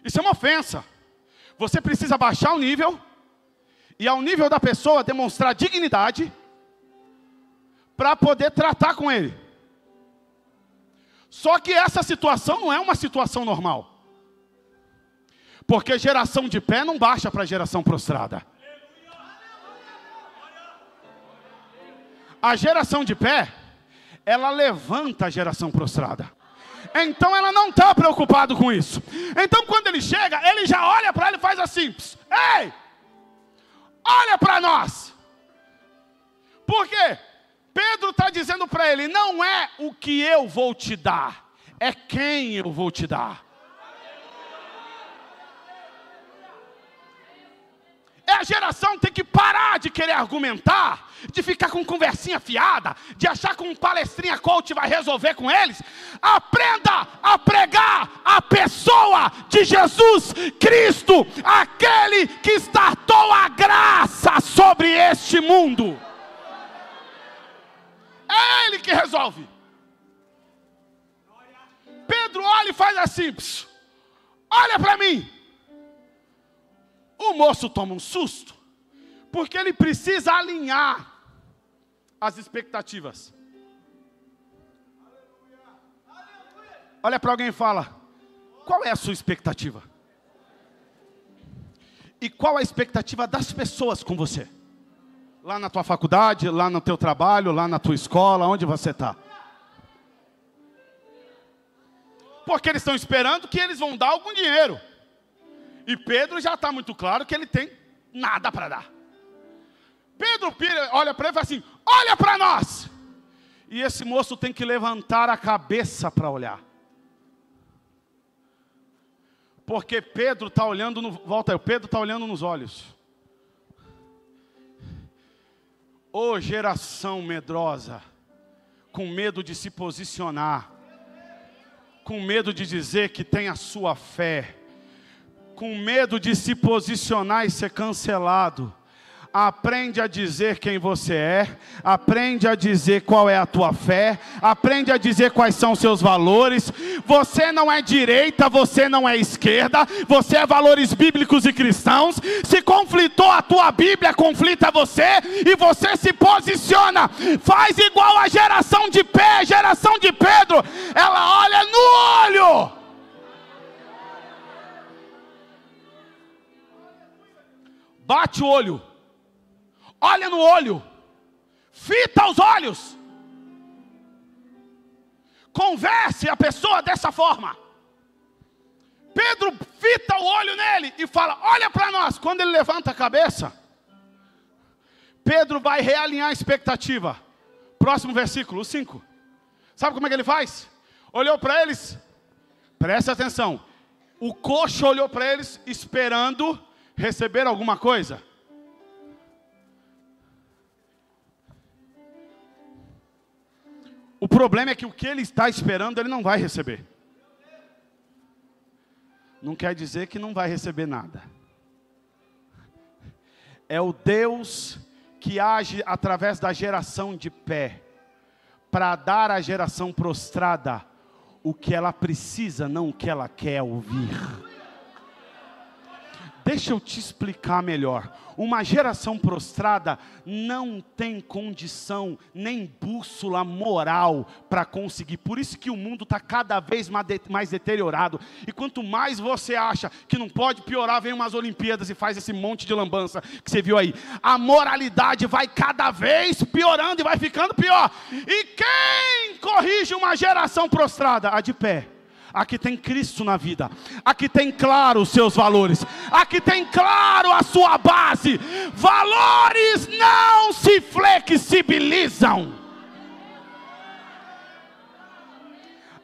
Isso é uma ofensa. Você precisa baixar o nível e ao nível da pessoa demonstrar dignidade para poder tratar com ele. Só que essa situação não é uma situação normal. Porque geração de pé não baixa para geração prostrada. A geração de pé, ela levanta a geração prostrada. Então ela não está preocupada com isso. Então quando ele chega, ele já olha para ele e faz assim: ei, olha para nós. Por quê? Pedro está dizendo para ele, não é o que eu vou te dar, é quem eu vou te dar. A geração tem que parar de querer argumentar, de ficar com conversinha fiada, de achar que um palestrinha coach vai resolver com eles. Aprenda a pregar a pessoa de Jesus Cristo, aquele que startou a graça sobre este mundo. É Ele que resolve. Pedro olha e faz assim: olha para mim. O moço toma um susto, porque ele precisa alinhar as expectativas. Olha para alguém e fala: qual é a sua expectativa? E qual a expectativa das pessoas com você? Lá na tua faculdade, lá no teu trabalho, lá na tua escola, onde você está? Porque eles estão esperando que eles vão dar algum dinheiro. E Pedro já está muito claro que ele tem nada para dar. Pedro olha para ele e fala assim: olha para nós. E esse moço tem que levantar a cabeça para olhar. Porque Pedro está olhando, Pedro está olhando nos olhos. Ô geração medrosa, com medo de se posicionar, com medo de dizer que tem a sua fé, com medo de se posicionar e ser cancelado. Aprende a dizer quem você é, aprende a dizer qual é a tua fé, aprende a dizer quais são os seus valores. Você não é direita, você não é esquerda, você é valores bíblicos e cristãos. Se conflitou a tua Bíblia, conflita você, e você se posiciona. Faz igual a geração de pé, a geração de Pedro, ela olha no olho. Bate o olho. Olha no olho, fita os olhos, converse a pessoa dessa forma. Pedro fita o olho nele e fala: olha para nós. Quando ele levanta a cabeça, Pedro vai realinhar a expectativa. Próximo versículo, 5. Sabe como é que ele faz? Olhou para eles, preste atenção, o coxo olhou para eles esperando receber alguma coisa. O problema é que o que ele está esperando, ele não vai receber. Não quer dizer que não vai receber nada. É o Deus que age através da geração de pé, para dar à geração prostrada o que ela precisa, não o que ela quer ouvir. Deixa eu te explicar melhor. Uma geração prostrada não tem condição, nem bússola moral para conseguir. Por isso que o mundo está cada vez mais deteriorado. E quanto mais você acha que não pode piorar, vem umas Olimpíadas e faz esse monte de lambança que você viu aí. A moralidade vai cada vez piorando e vai ficando pior. E quem corrige uma geração prostrada? A de pé. A que tem Cristo na vida, a que tem claro os seus valores, a que tem claro a sua base. Valores não se flexibilizam.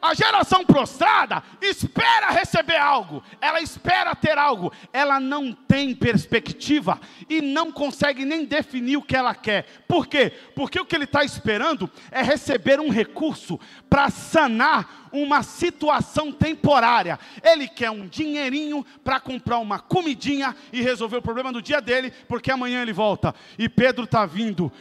A geração prostrada espera receber algo, ela espera ter algo, ela não tem perspectiva e não consegue nem definir o que ela quer. Por quê? Porque o que ele está esperando é receber um recurso para sanar uma situação temporária. Ele quer um dinheirinho para comprar uma comidinha e resolver o problema do dia dele, porque amanhã ele volta. E Pedro está vindo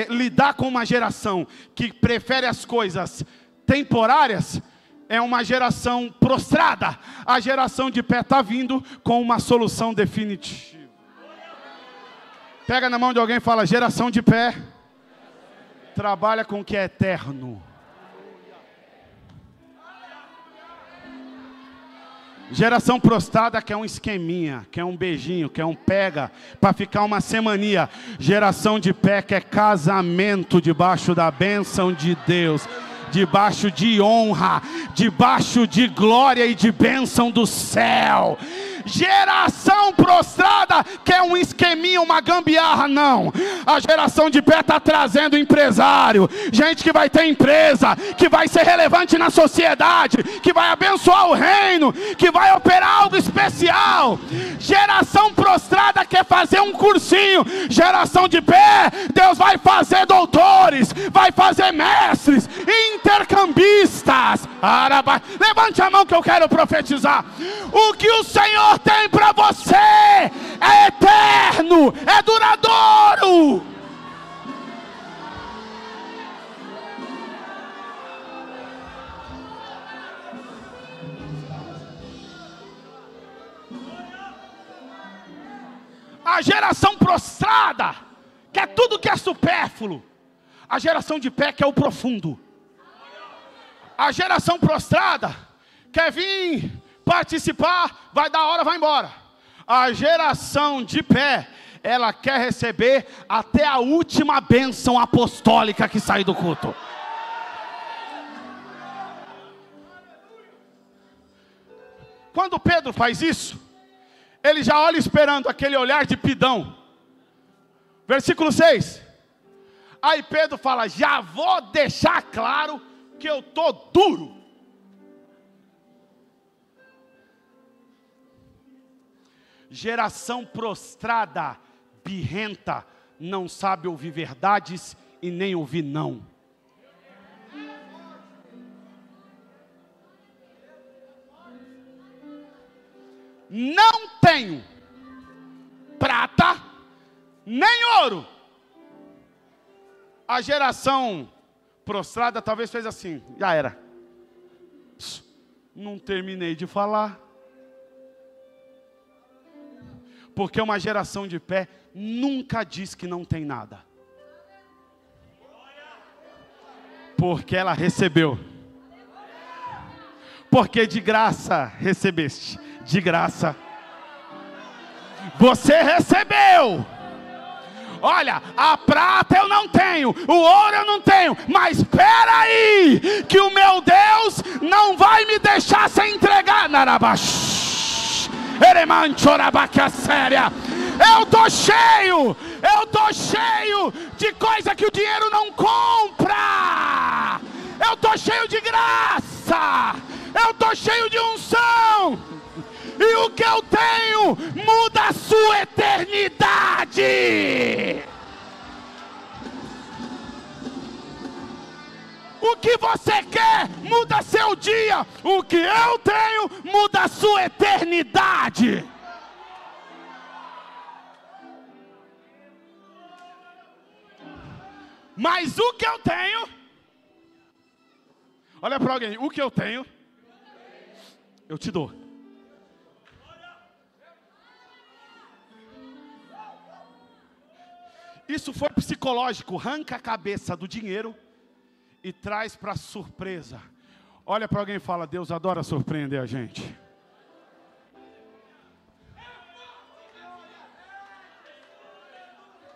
lidar com uma geração que prefere as coisas temporárias. É uma geração prostrada. A geração de pé está vindo com uma solução definitiva. Pega na mão de alguém e fala: geração de pé trabalha com o que é eterno. Geração prostrada quer um esqueminha, quer um beijinho, quer um pega, para ficar uma semaninha. Geração de pé quer casamento debaixo da bênção de Deus, debaixo de honra, debaixo de glória e de bênção do céu. Geração prostrada quer um esqueminha, uma gambiarra, não. A geração de pé está trazendo empresário, gente que vai ter empresa, que vai ser relevante na sociedade, que vai abençoar o reino, que vai operar algo especial. Geração prostrada quer fazer um cursinho. Geração de pé, Deus vai fazer doutores, vai fazer mestres, intercambistas. Levante a mão que eu quero profetizar. O que o Senhor tem para você é eterno, é duradouro. A geração prostrada quer tudo que é supérfluo. A geração de pé quer o profundo. A geração prostrada quer vir participar, vai dar hora, vai embora. A geração de pé, ela quer receber até a última bênção apostólica que sai do culto. Quando Pedro faz isso, ele já olha esperando aquele olhar de pidão. Versículo 6. Aí Pedro fala: já vou deixar claro que eu estou duro. Geração prostrada, birrenta, não sabe ouvir verdades e nem ouvir não. Não tenho prata nem ouro. A geração prostrada talvez fez assim: já era. Não terminei de falar. Porque uma geração de pé nunca diz que não tem nada. Porque ela recebeu. Porque de graça recebeste. De graça. Você recebeu. Olha, a prata eu não tenho, o ouro eu não tenho, mas espera aí, que o meu Deus não vai me deixar sem entregar. Eu tô cheio de coisa que o dinheiro não compra. Eu tô cheio de graça, eu tô cheio de unção. E o que eu tenho muda a sua eternidade. O que você quer muda seu dia. O que eu tenho muda a sua eternidade. Mas o que eu tenho, olha para alguém, o que eu tenho, eu te dou. Isso foi psicológico. Arranca a cabeça do dinheiro e traz para a surpresa. Olha para alguém e fala: Deus adora surpreender a gente.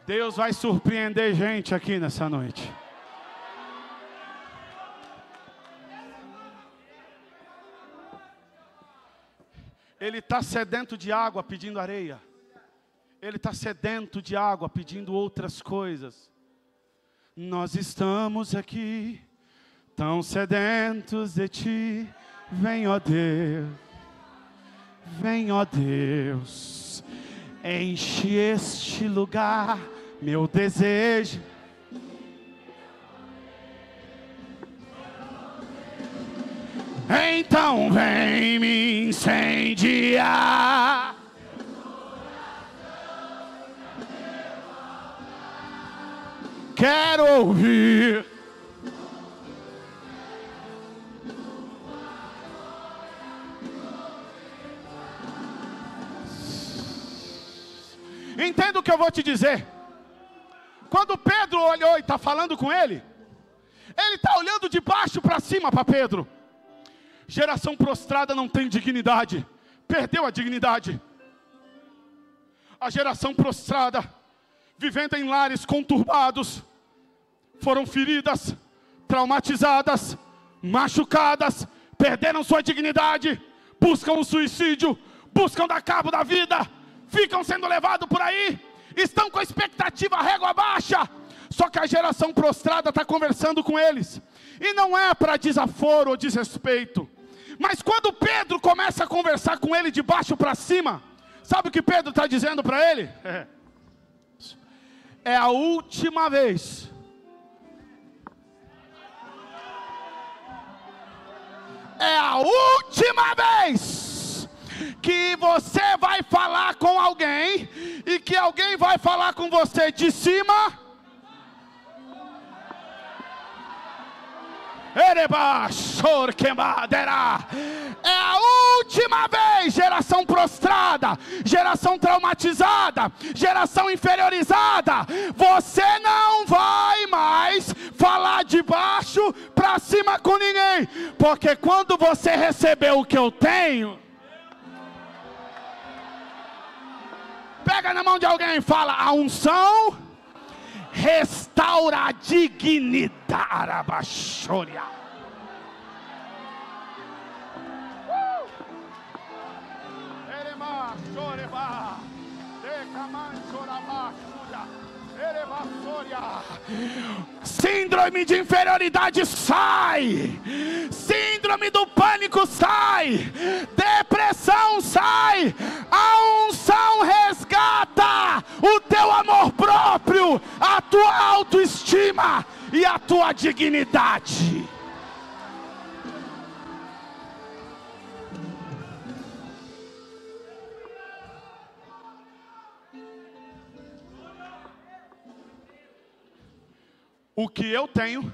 Deus vai surpreender gente aqui nessa noite. Ele está sedento de água pedindo areia. Ele está sedento de água pedindo outras coisas. Nós estamos aqui, tão sedentos de Ti. Vem, ó Deus. Vem, ó Deus. Enche este lugar, meu desejo. Então vem me incendiar. Quero ouvir. Entenda o que eu vou te dizer. Quando Pedro olhou e está falando com ele está olhando de baixo para cima para Pedro. Geração prostrada não tem dignidade. Perdeu a dignidade. A geração prostrada, vivendo em lares conturbados, foram feridas, traumatizadas, machucadas, perderam sua dignidade, buscam o suicídio, buscam dar cabo da vida, ficam sendo levados por aí, estão com a expectativa régua baixa. Só que a geração prostrada está conversando com eles, e não é para desaforo ou desrespeito. Mas quando Pedro começa a conversar com ele de baixo para cima, sabe o que Pedro está dizendo para ele? É a última vez. É a última vez que você vai falar com alguém e que alguém vai falar com você de cima. É a última vez, geração prostrada, geração traumatizada, geração inferiorizada. Você não vai mais falar de baixo para cima com ninguém, porque quando você recebeu o que eu tenho, pega na mão de alguém e fala: a unção restaura a dignidade. Síndrome de inferioridade sai. Síndrome do pânico sai. Depressão sai. A unção resgata o teu amor próprio, a tua autoestima e a tua dignidade. O que eu tenho,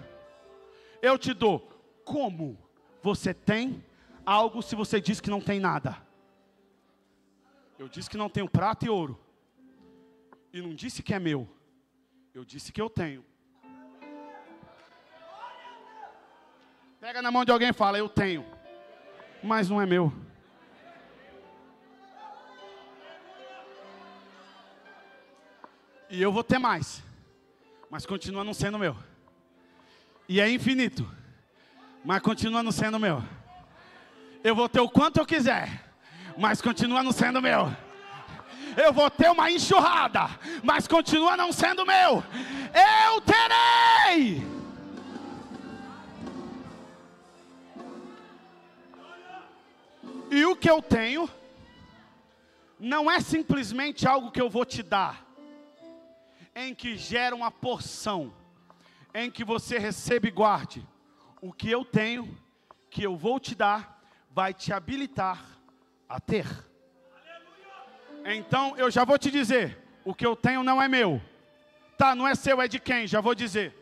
eu te dou. Como você tem algo se você diz que não tem nada? Eu disse que não tenho prata e ouro. E não disse que é meu. Eu disse que eu tenho. Pega na mão de alguém e fala: eu tenho, mas não é meu. E eu vou ter mais, mas continua não sendo meu. E é infinito, mas continua não sendo meu. Eu vou ter o quanto eu quiser, mas continua não sendo meu. Eu vou ter uma enxurrada, mas continua não sendo meu. Eu terei. E o que eu tenho não é simplesmente algo que eu vou te dar, em que gera uma porção, em que você recebe e guarde. O que eu tenho, que eu vou te dar, vai te habilitar a ter. Então eu já vou te dizer, o que eu tenho não é meu. Tá, não é seu, é de quem? Já vou dizer.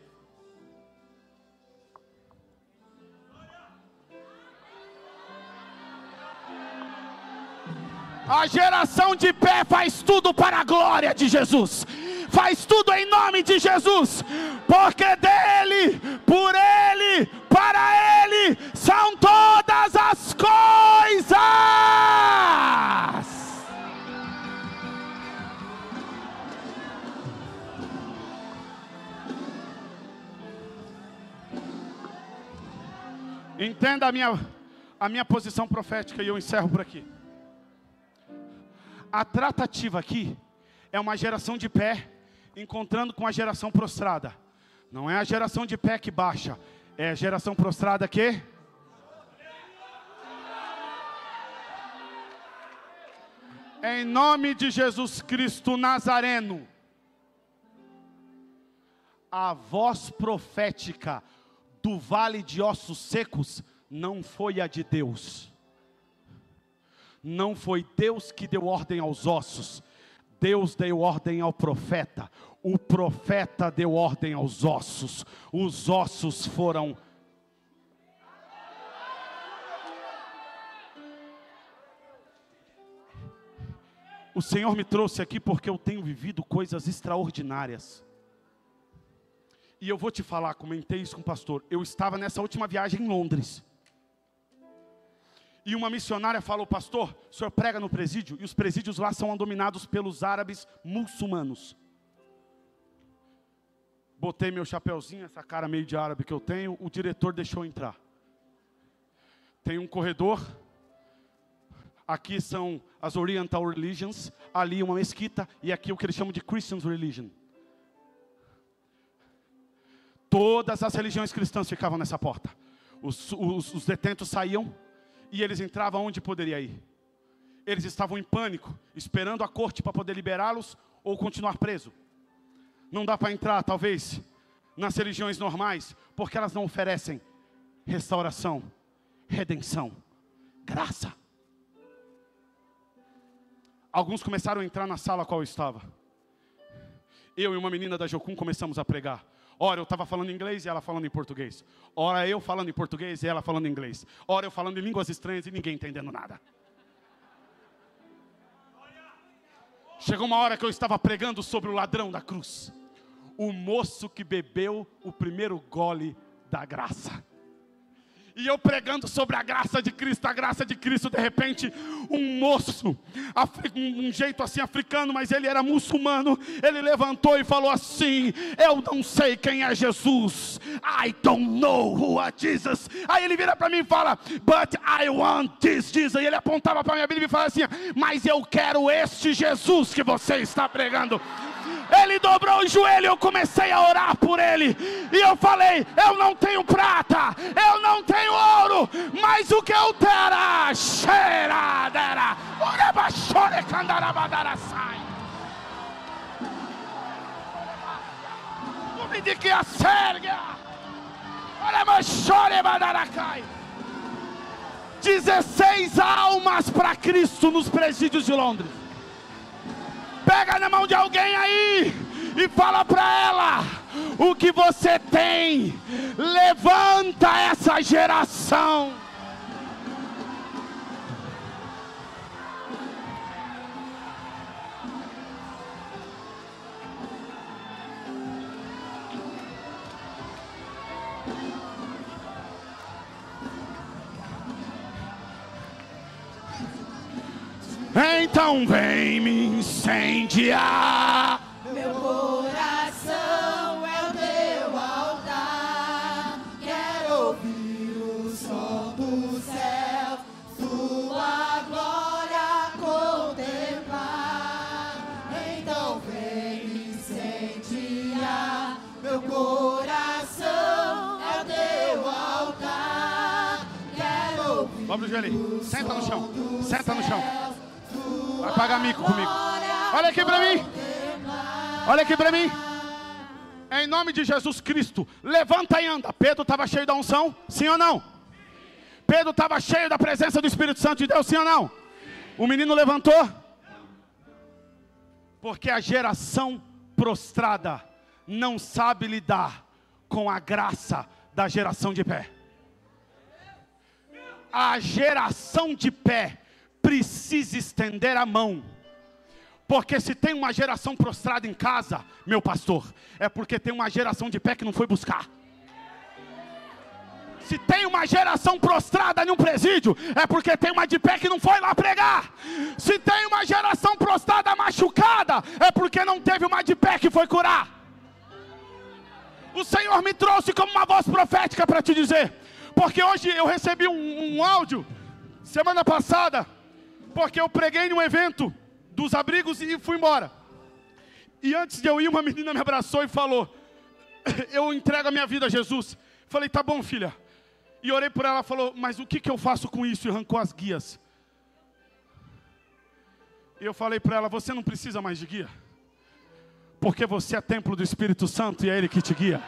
A geração de pé faz tudo para a glória de Jesus. Faz tudo em nome de Jesus, porque dele, por ele, para ele são todas as coisas. Entenda a minha posição profética e eu encerro por aqui. A tratativa aqui é uma geração de pé encontrando com a geração prostrada. Não é a geração de pé que baixa, é a geração prostrada que... Em nome de Jesus Cristo Nazareno, a voz profética do vale de ossos secos não foi a de Deus. Não foi Deus que deu ordem aos ossos. Deus deu ordem ao profeta. O profeta deu ordem aos ossos. Os ossos foram... O Senhor me trouxe aqui porque eu tenho vivido coisas extraordinárias. E eu vou te falar, comentei isso com o pastor. Eu estava nessa última viagem em Londres. E uma missionária falou: pastor, o senhor prega no presídio? E os presídios lá são dominados pelos árabes muçulmanos. Botei meu chapeuzinho, essa cara meio de árabe que eu tenho. O diretor deixou entrar. Tem um corredor. Aqui são as Oriental Religions. Ali uma mesquita. E aqui o que eles chamam de Christian Religion. Todas as religiões cristãs ficavam nessa porta. Os detentos saíam e eles entravam onde poderia ir. Eles estavam em pânico, esperando a corte para poder liberá-los ou continuar preso. Não dá para entrar, talvez, nas religiões normais, porque elas não oferecem restauração, redenção, graça. Alguns começaram a entrar na sala a qual eu estava. Eu e uma menina da Jocum começamos a pregar. Ora eu estava falando inglês e ela falando em português. Ora eu falando em português e ela falando em inglês. Ora eu falando em línguas estranhas e ninguém entendendo nada. Chegou uma hora que eu estava pregando sobre o ladrão da cruz. O moço que bebeu o primeiro gole da graça. E eu pregando sobre a graça de Cristo, de repente, um moço, um jeito assim africano, mas ele era muçulmano, ele levantou e falou assim: eu não sei quem é Jesus, I don't know who is Jesus. Aí ele vira para mim e fala: but I want this Jesus. E ele apontava para a minha Bíblia e falava assim: mas eu quero este Jesus que você está pregando. Ele dobrou o joelho e eu comecei a orar por ele. E eu falei: eu não tenho prata, eu não tenho ouro, mas o que eu terá, xeradera, urabachore candarabadara sai. Me diz que a serga, urabachore badaracai. 16 almas para Cristo nos presídios de Londres. Pega na mão de alguém aí e fala para ela: o que você tem, levanta essa geração. Então vem me incendiar. Meu coração é o teu altar. Quero ouvir o som do céu, sua glória contemplar. Então vem me incendiar. Meu coração é o teu altar. Quero ouvir. Vamos, joelho. Senta no chão. Senta no chão. Vai pagar mico comigo. Olha aqui para mim. Olha aqui para mim. Em nome de Jesus Cristo, levanta e anda. Pedro estava cheio da unção, sim ou não? Pedro estava cheio da presença do Espírito Santo de Deus, sim ou não? O menino levantou. Porque a geração prostrada não sabe lidar com a graça da geração de pé. A geração de pé precisa estender a mão, Porque se tem uma geração prostrada em casa, meu pastor, é porque tem uma geração de pé que não foi buscar. Se tem uma geração prostrada em um presídio, é porque tem uma de pé que não foi lá pregar. Se tem uma geração prostrada machucada, é porque não teve uma de pé que foi curar. O Senhor me trouxe como uma voz profética para te dizer, porque hoje eu recebi um áudio, semana passada, porque eu preguei num evento dos abrigos e fui embora. E antes de eu ir, uma menina me abraçou e falou, eu entrego a minha vida a Jesus. Falei, tá bom, filha. E orei por ela, ela falou, mas o que eu faço com isso? E arrancou as guias. E eu falei para ela, você não precisa mais de guia. Porque você é templo do Espírito Santo e é Ele que te guia.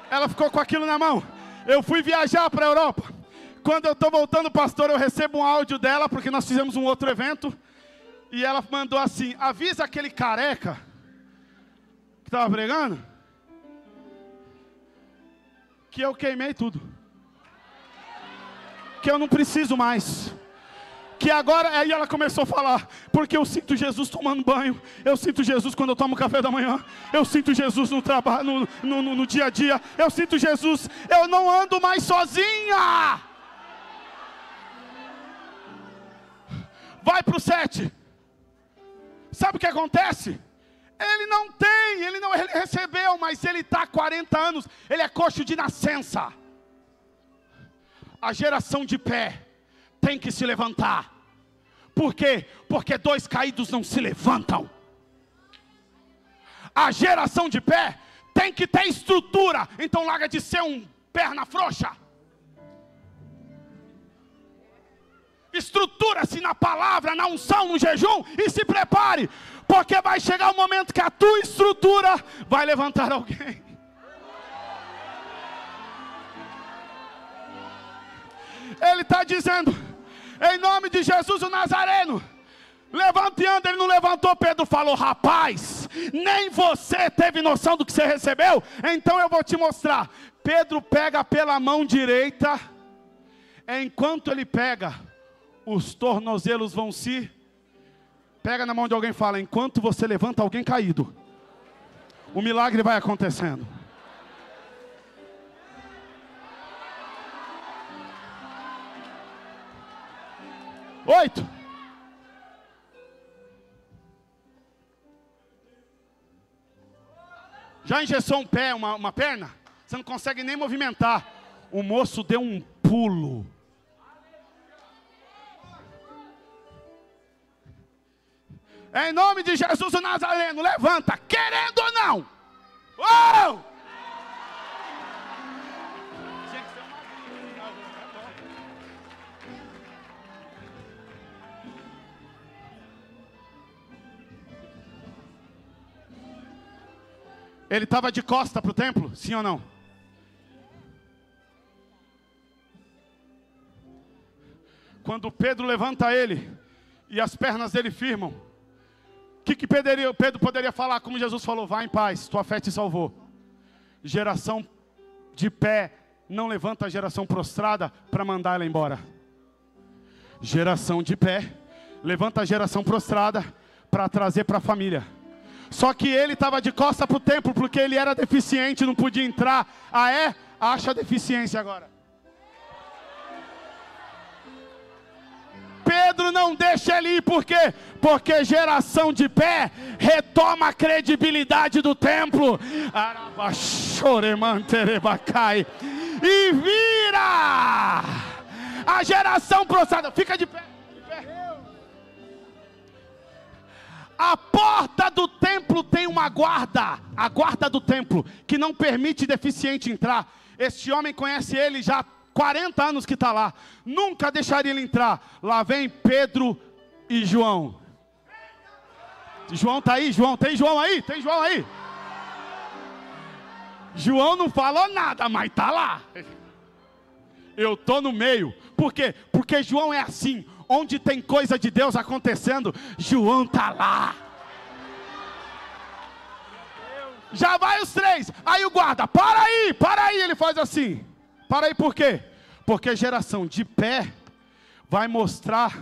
Ela ficou com aquilo na mão. Eu fui viajar para a Europa. Quando eu estou voltando, pastor, eu recebo um áudio dela, porque nós fizemos um outro evento. E ela mandou assim, avisa aquele careca que estava pregando, que eu queimei tudo. Que eu não preciso mais. Que agora, aí ela começou a falar, porque eu sinto Jesus tomando banho, eu sinto Jesus quando eu tomo café da manhã, eu sinto Jesus no trabalho, no dia a dia, eu sinto Jesus, eu não ando mais sozinha. Vai para o 7. Sabe o que acontece? Ele recebeu, mas ele está há 40 anos, ele é coxo de nascença. A geração de pé tem que se levantar. Por quê? Porque dois caídos não se levantam. A geração de pé tem que ter estrutura. Então larga de ser um perna frouxa. Estrutura-se na palavra, na unção, no jejum e se prepare. Porque vai chegar o momento que a tua estrutura vai levantar alguém. Ele está dizendo, em nome de Jesus o Nazareno, levanta e anda. Ele não levantou, Pedro falou, rapaz, nem você teve noção do que você recebeu, então eu vou te mostrar. Pedro pega pela mão direita, enquanto ele pega, os tornozelos vão se... Pega na mão de alguém e fala, enquanto você levanta alguém caído, o milagre vai acontecendo. Oito. Já engessou um pé, uma perna? Você não consegue nem movimentar. O moço deu um pulo. Em nome de Jesus o Nazareno, levanta, querendo ou não. Oh! Ele estava de costa para o templo, sim ou não? Quando Pedro levanta ele e as pernas dele firmam, o que Pedro poderia falar? Como Jesus falou, vá em paz, tua fé te salvou. Geração de pé não levanta a geração prostrada para mandar ela embora. Geração de pé levanta a geração prostrada para trazer para a família. Só que ele estava de costa para o templo, porque ele era deficiente, não podia entrar. Ah é? Acha deficiência agora. Pedro não deixa ele ir, por quê? Porque geração de pé retoma a credibilidade do templo. E vira a geração prostrada. Fica de pé. A porta do templo tem uma guarda, a guarda do templo, que não permite deficiente entrar. Este homem conhece ele já há 40 anos que está lá, nunca deixaria ele entrar. Lá vem Pedro e João. João está aí, João, tem João aí? Tem João aí? João não falou nada, mas está lá. Eu estou no meio. Por quê? Porque João é assim. Onde tem coisa de Deus acontecendo, João está lá. Já vai os três. Aí o guarda, para aí. Ele faz assim. Para aí por quê? Porque geração de pé vai mostrar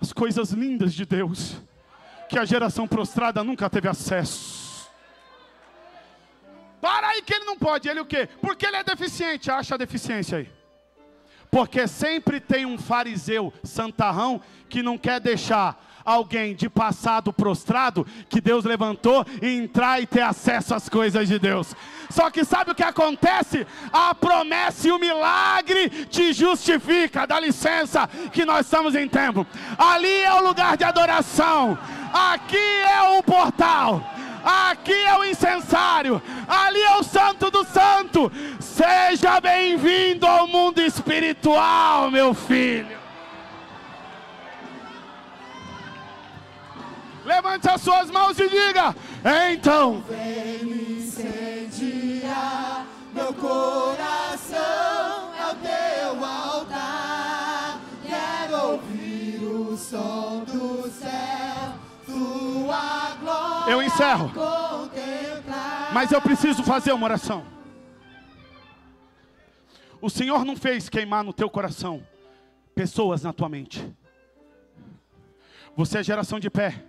as coisas lindas de Deus, que a geração prostrada nunca teve acesso. Para aí que ele não pode, ele o quê? Porque ele é deficiente, acha a deficiência aí. Porque sempre tem um fariseu santarrão que não quer deixar alguém de passado prostrado, que Deus levantou, e entrar e ter acesso às coisas de Deus. Só que sabe o que acontece? A promessa e o milagre te justifica. Dá licença que nós estamos em templo. Ali é o lugar de adoração. Aqui é o portal. Aqui é o incensário. Ali é o santo do santo. Seja bem-vindo ao mundo espiritual, meu filho. Levante as suas mãos e diga: então vem me incendiar, meu coração é o teu altar. Quero ouvir o som do céu, tua glória. Eu encerro, mas eu preciso fazer uma oração. O Senhor não fez queimar no teu coração pessoas na tua mente. Você é geração de pé.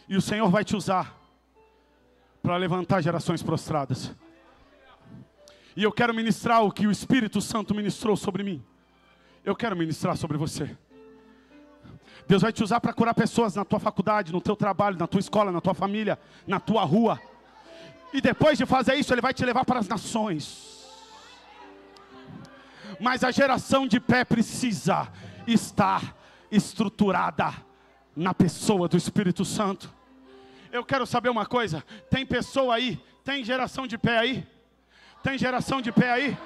E o Senhor vai te usar para levantar gerações prostradas. E eu quero ministrar o que o Espírito Santo ministrou sobre mim. Eu quero ministrar sobre você. Deus vai te usar para curar pessoas na tua faculdade, no teu trabalho, na tua escola, na tua família, na tua rua. E depois de fazer isso, Ele vai te levar para as nações. Mas a geração de pé precisa estar estruturada na pessoa do Espírito Santo. Eu quero saber uma coisa: tem pessoa aí, tem geração de pé aí? Tem geração de pé aí?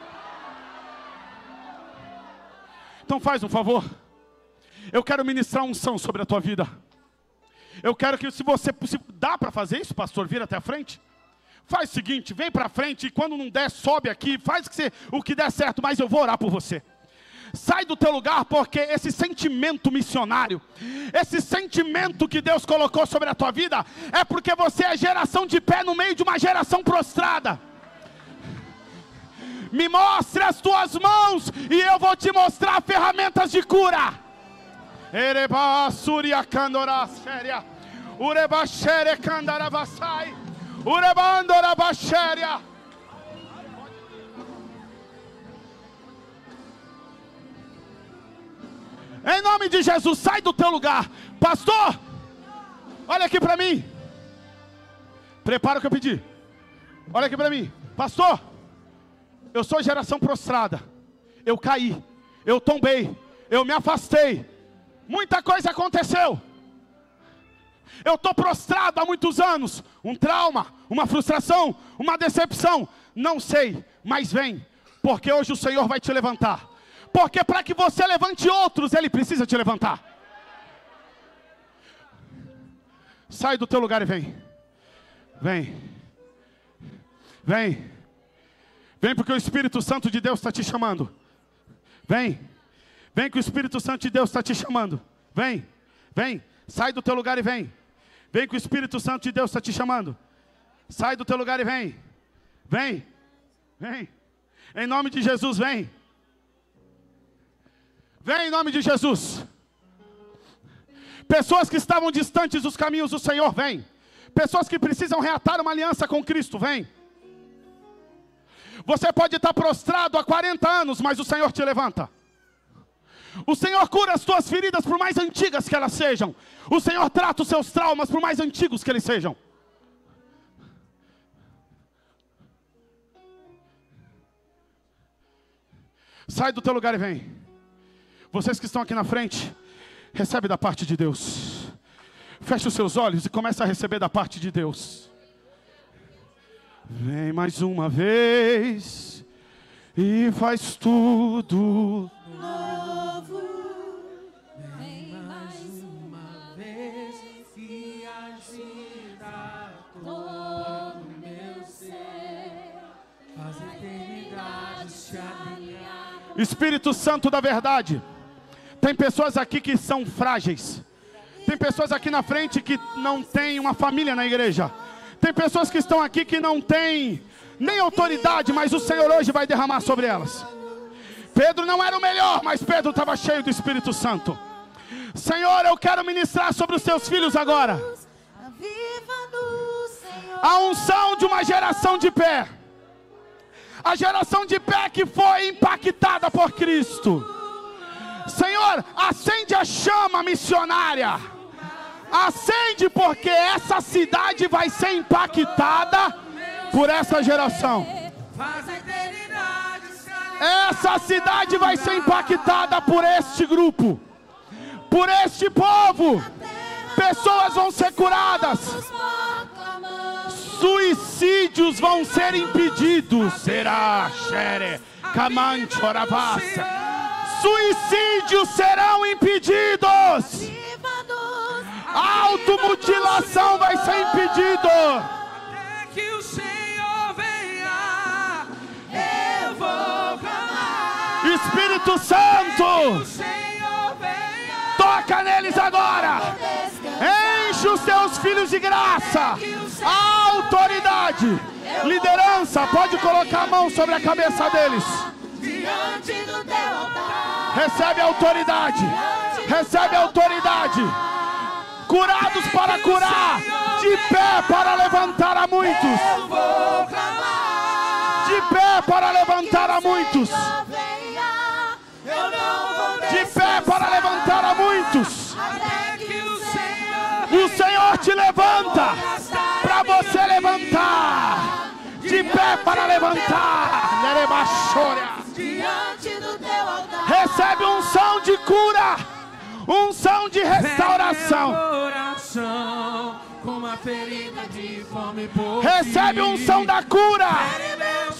Então faz um favor, eu quero ministrar unção sobre a tua vida. Eu quero que, se dá para fazer isso, pastor, vir até a frente? Faz o seguinte, vem para frente, e quando não der, sobe aqui, faz o que der certo, mas eu vou orar por você. Sai do teu lugar, porque esse sentimento missionário, esse sentimento que Deus colocou sobre a tua vida, é porque você é geração de pé no meio de uma geração prostrada. Me mostre as tuas mãos e eu vou te mostrar ferramentas de cura. Em nome de Jesus, sai do teu lugar. Pastor, olha aqui para mim. Prepara o que eu pedi. Olha aqui para mim. Pastor, eu sou geração prostrada. Eu caí, eu tombei, eu me afastei. Muita coisa aconteceu. Eu estou prostrado há muitos anos. Um trauma, uma frustração, uma decepção. Não sei, mas vem. Porque hoje o Senhor vai te levantar. Porque para que você levante outros, Ele precisa te levantar. Sai do teu lugar e vem. Vem. Vem. Vem, porque o Espírito Santo de Deus está te chamando. Vem. Vem, que o Espírito Santo de Deus está te chamando. Vem. Vem. Sai do teu lugar e vem. Vem, que o Espírito Santo de Deus está te chamando. Sai do teu lugar e vem. Vem. Vem. Em nome de Jesus, vem. Vem em nome de Jesus. Pessoas que estavam distantes dos caminhos do Senhor, vem. Pessoas que precisam reatar uma aliança com Cristo, vem. Você pode estar prostrado há 40 anos, mas o Senhor te levanta. O Senhor cura as tuas feridas, por mais antigas que elas sejam. O Senhor trata os seus traumas, por mais antigos que eles sejam. Sai do teu lugar e vem. Vocês que estão aqui na frente, recebe da parte de Deus. Feche os seus olhos e começa a receber da parte de Deus. Vem mais uma vez e faz tudo novo. Vem mais uma vez e agita todo o meu ser. Faz a eternidade se alinhar. Espírito Santo da verdade. Tem pessoas aqui que são frágeis. Tem pessoas aqui na frente que não têm uma família na igreja. Tem pessoas que estão aqui que não têm nem autoridade, mas o Senhor hoje vai derramar sobre elas. Pedro não era o melhor, mas Pedro estava cheio do Espírito Santo. Senhor, eu quero ministrar sobre os teus filhos agora a unção de uma geração de pé. A geração de pé que foi impactada por Cristo. Senhor, acende a chama missionária. Acende, porque essa cidade vai ser impactada por essa geração. Essa cidade vai ser impactada por este grupo, por este povo. Pessoas vão ser curadas. Suicídios vão ser impedidos. Será, xere, camanchorabassa. Suicídios serão impedidos. Automutilação vai ser impedido. Até que o Senhor venha, eu vou clamar. Espírito Santo, toca neles agora. Enche os teus filhos de graça. Autoridade, liderança, pode colocar a mão sobre a cabeça deles. Recebe autoridade. Recebe autoridade. Curados para curar, de pé para levantar a muitos. De pé para levantar a muitos. De pé para levantar a muitos. O Senhor te levanta para você levantar. De pé para levantar. Recebe unção de cura, unção de restauração. Recebe unção da cura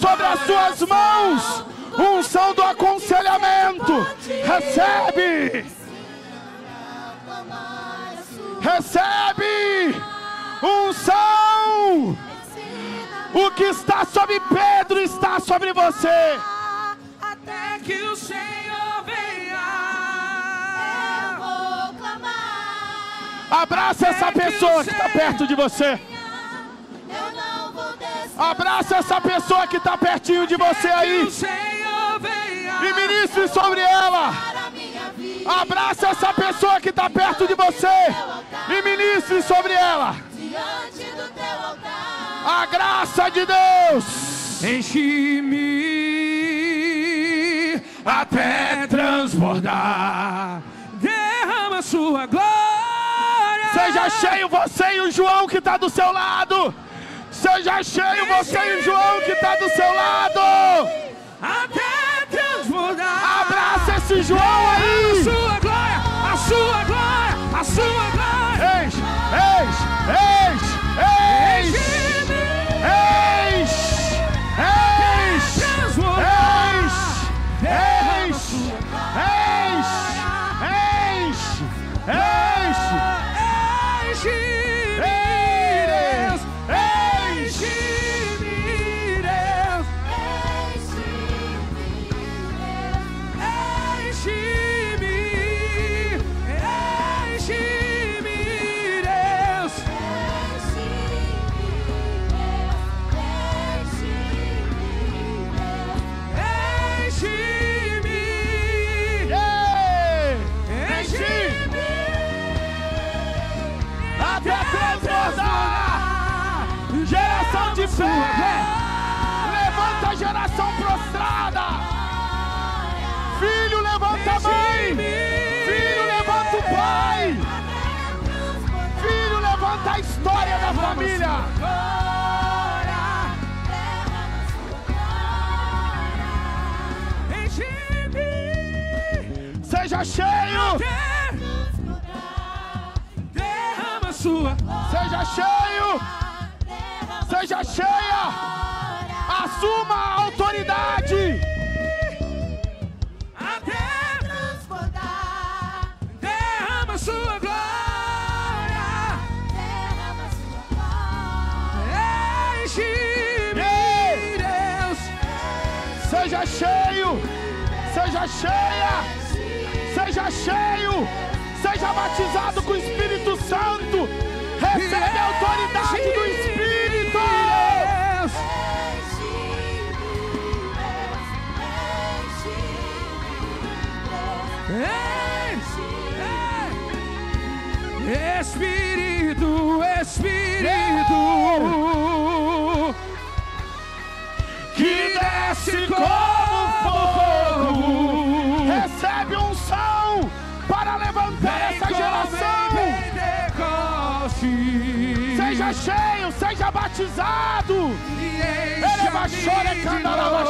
sobre as suas mãos. Unção do aconselhamento. Recebe. Recebe unção. O que está sobre Pedro está sobre você. Até que o Senhor venha, eu vou clamar. Abraça essa pessoa que está perto de você. Abraça essa pessoa que está pertinho de você aí. E ministre sobre ela. Abraça essa pessoa que está perto de você. E ministre sobre ela. A graça de Deus. Enche-me até transbordar. Derrama sua glória. Seja cheio você e o João que está do seu lado. Seja cheio você e o João que está do seu lado. Até transbordar. Abraça esse João aí. A sua glória, a sua glória, a sua glória. Enche, enche, enche, enche, enche, enche, enche, enche, enche, enche, geração de pé, levanta a geração prostrada. Filho, levanta a mãe. Filho, levanta o pai. Filho, levanta a história da família. Seja cheio. Derrama sua. Seja cheio. Seja cheia. Assuma a autoridade. Até transbordar. Derrama sua glória. Derrama sua glória. Enche-me, Deus. Seja cheio. Seja cheia. Seja cheio. Seja batizado com o Espírito Santo. Recebe a autoridade do Espírito. Espírito, Espírito, que desce como fogo, recebe unção para levantar essa geração. Seja cheio, seja batizado. Ele vai chorar e cantar a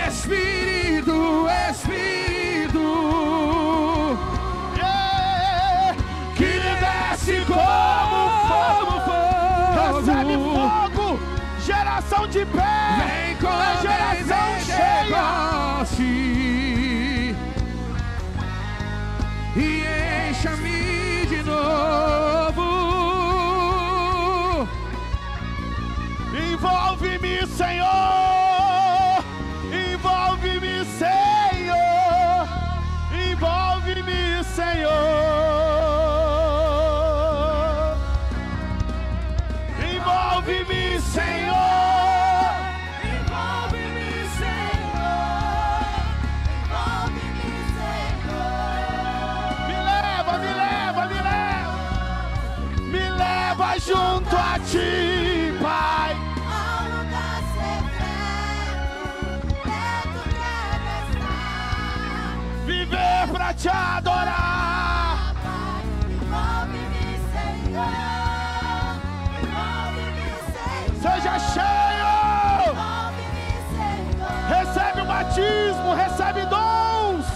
Espírito, Espírito, que desce como fogo, recebe fogo, geração de pé, vem com a geração cheia, e encha-me de novo. Envolve-me, Senhor, envolve-me, Senhor, envolve-me, Senhor, envolve-me, Senhor, envolve-me, Senhor, envolve-me, Senhor. Me leva junto a Ti, Pai. Ao lugar secreto, perto quero estar. Viver pra Te adorar. Pai, envolve-me, Senhor, envolve-me, Senhor, Seja cheio. envolve-me, Senhor. Recebe o batismo, recebe dons.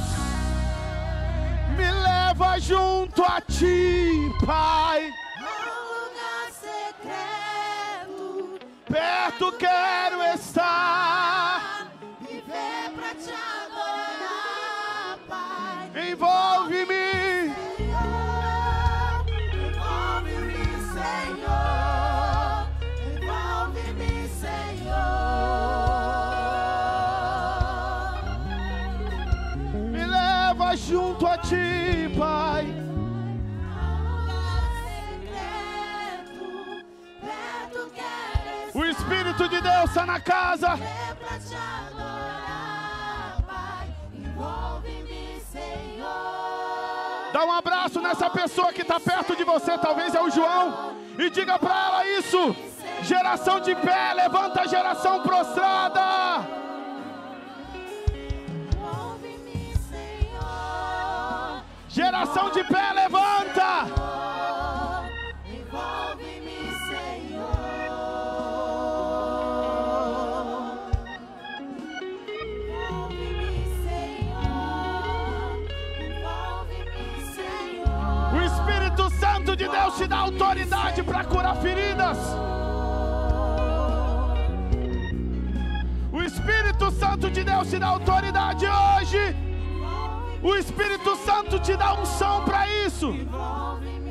Me leva junto a Ti, Pai. Ao lugar secreto, Perto quero estar. viver pra Te adorar, Pai. Envolve-me. Senhor, envolve-me, Senhor, envolve-me, Senhor. Me leva junto a Ti, Pai. Ao lugar secreto, perto quero estar. O Espírito de Deus está na casa. Viver pra Te adorar, Pai. Envolve-me, Senhor. Dá um abraço nessa pessoa que está perto de você, talvez é o João, e diga para ela isso. Geração de pé, levanta a geração prostrada. Envolve-me, Senhor. Geração de pé, levanta. Envolve-me, Senhor. Envolve-me, Senhor. Envolve-me, Senhor. O Espírito Santo de Deus te dá autoridade para curar feridas. O Espírito Santo de Deus te dá autoridade hoje. O Espírito Santo te dá unção para isso. Envolve-me,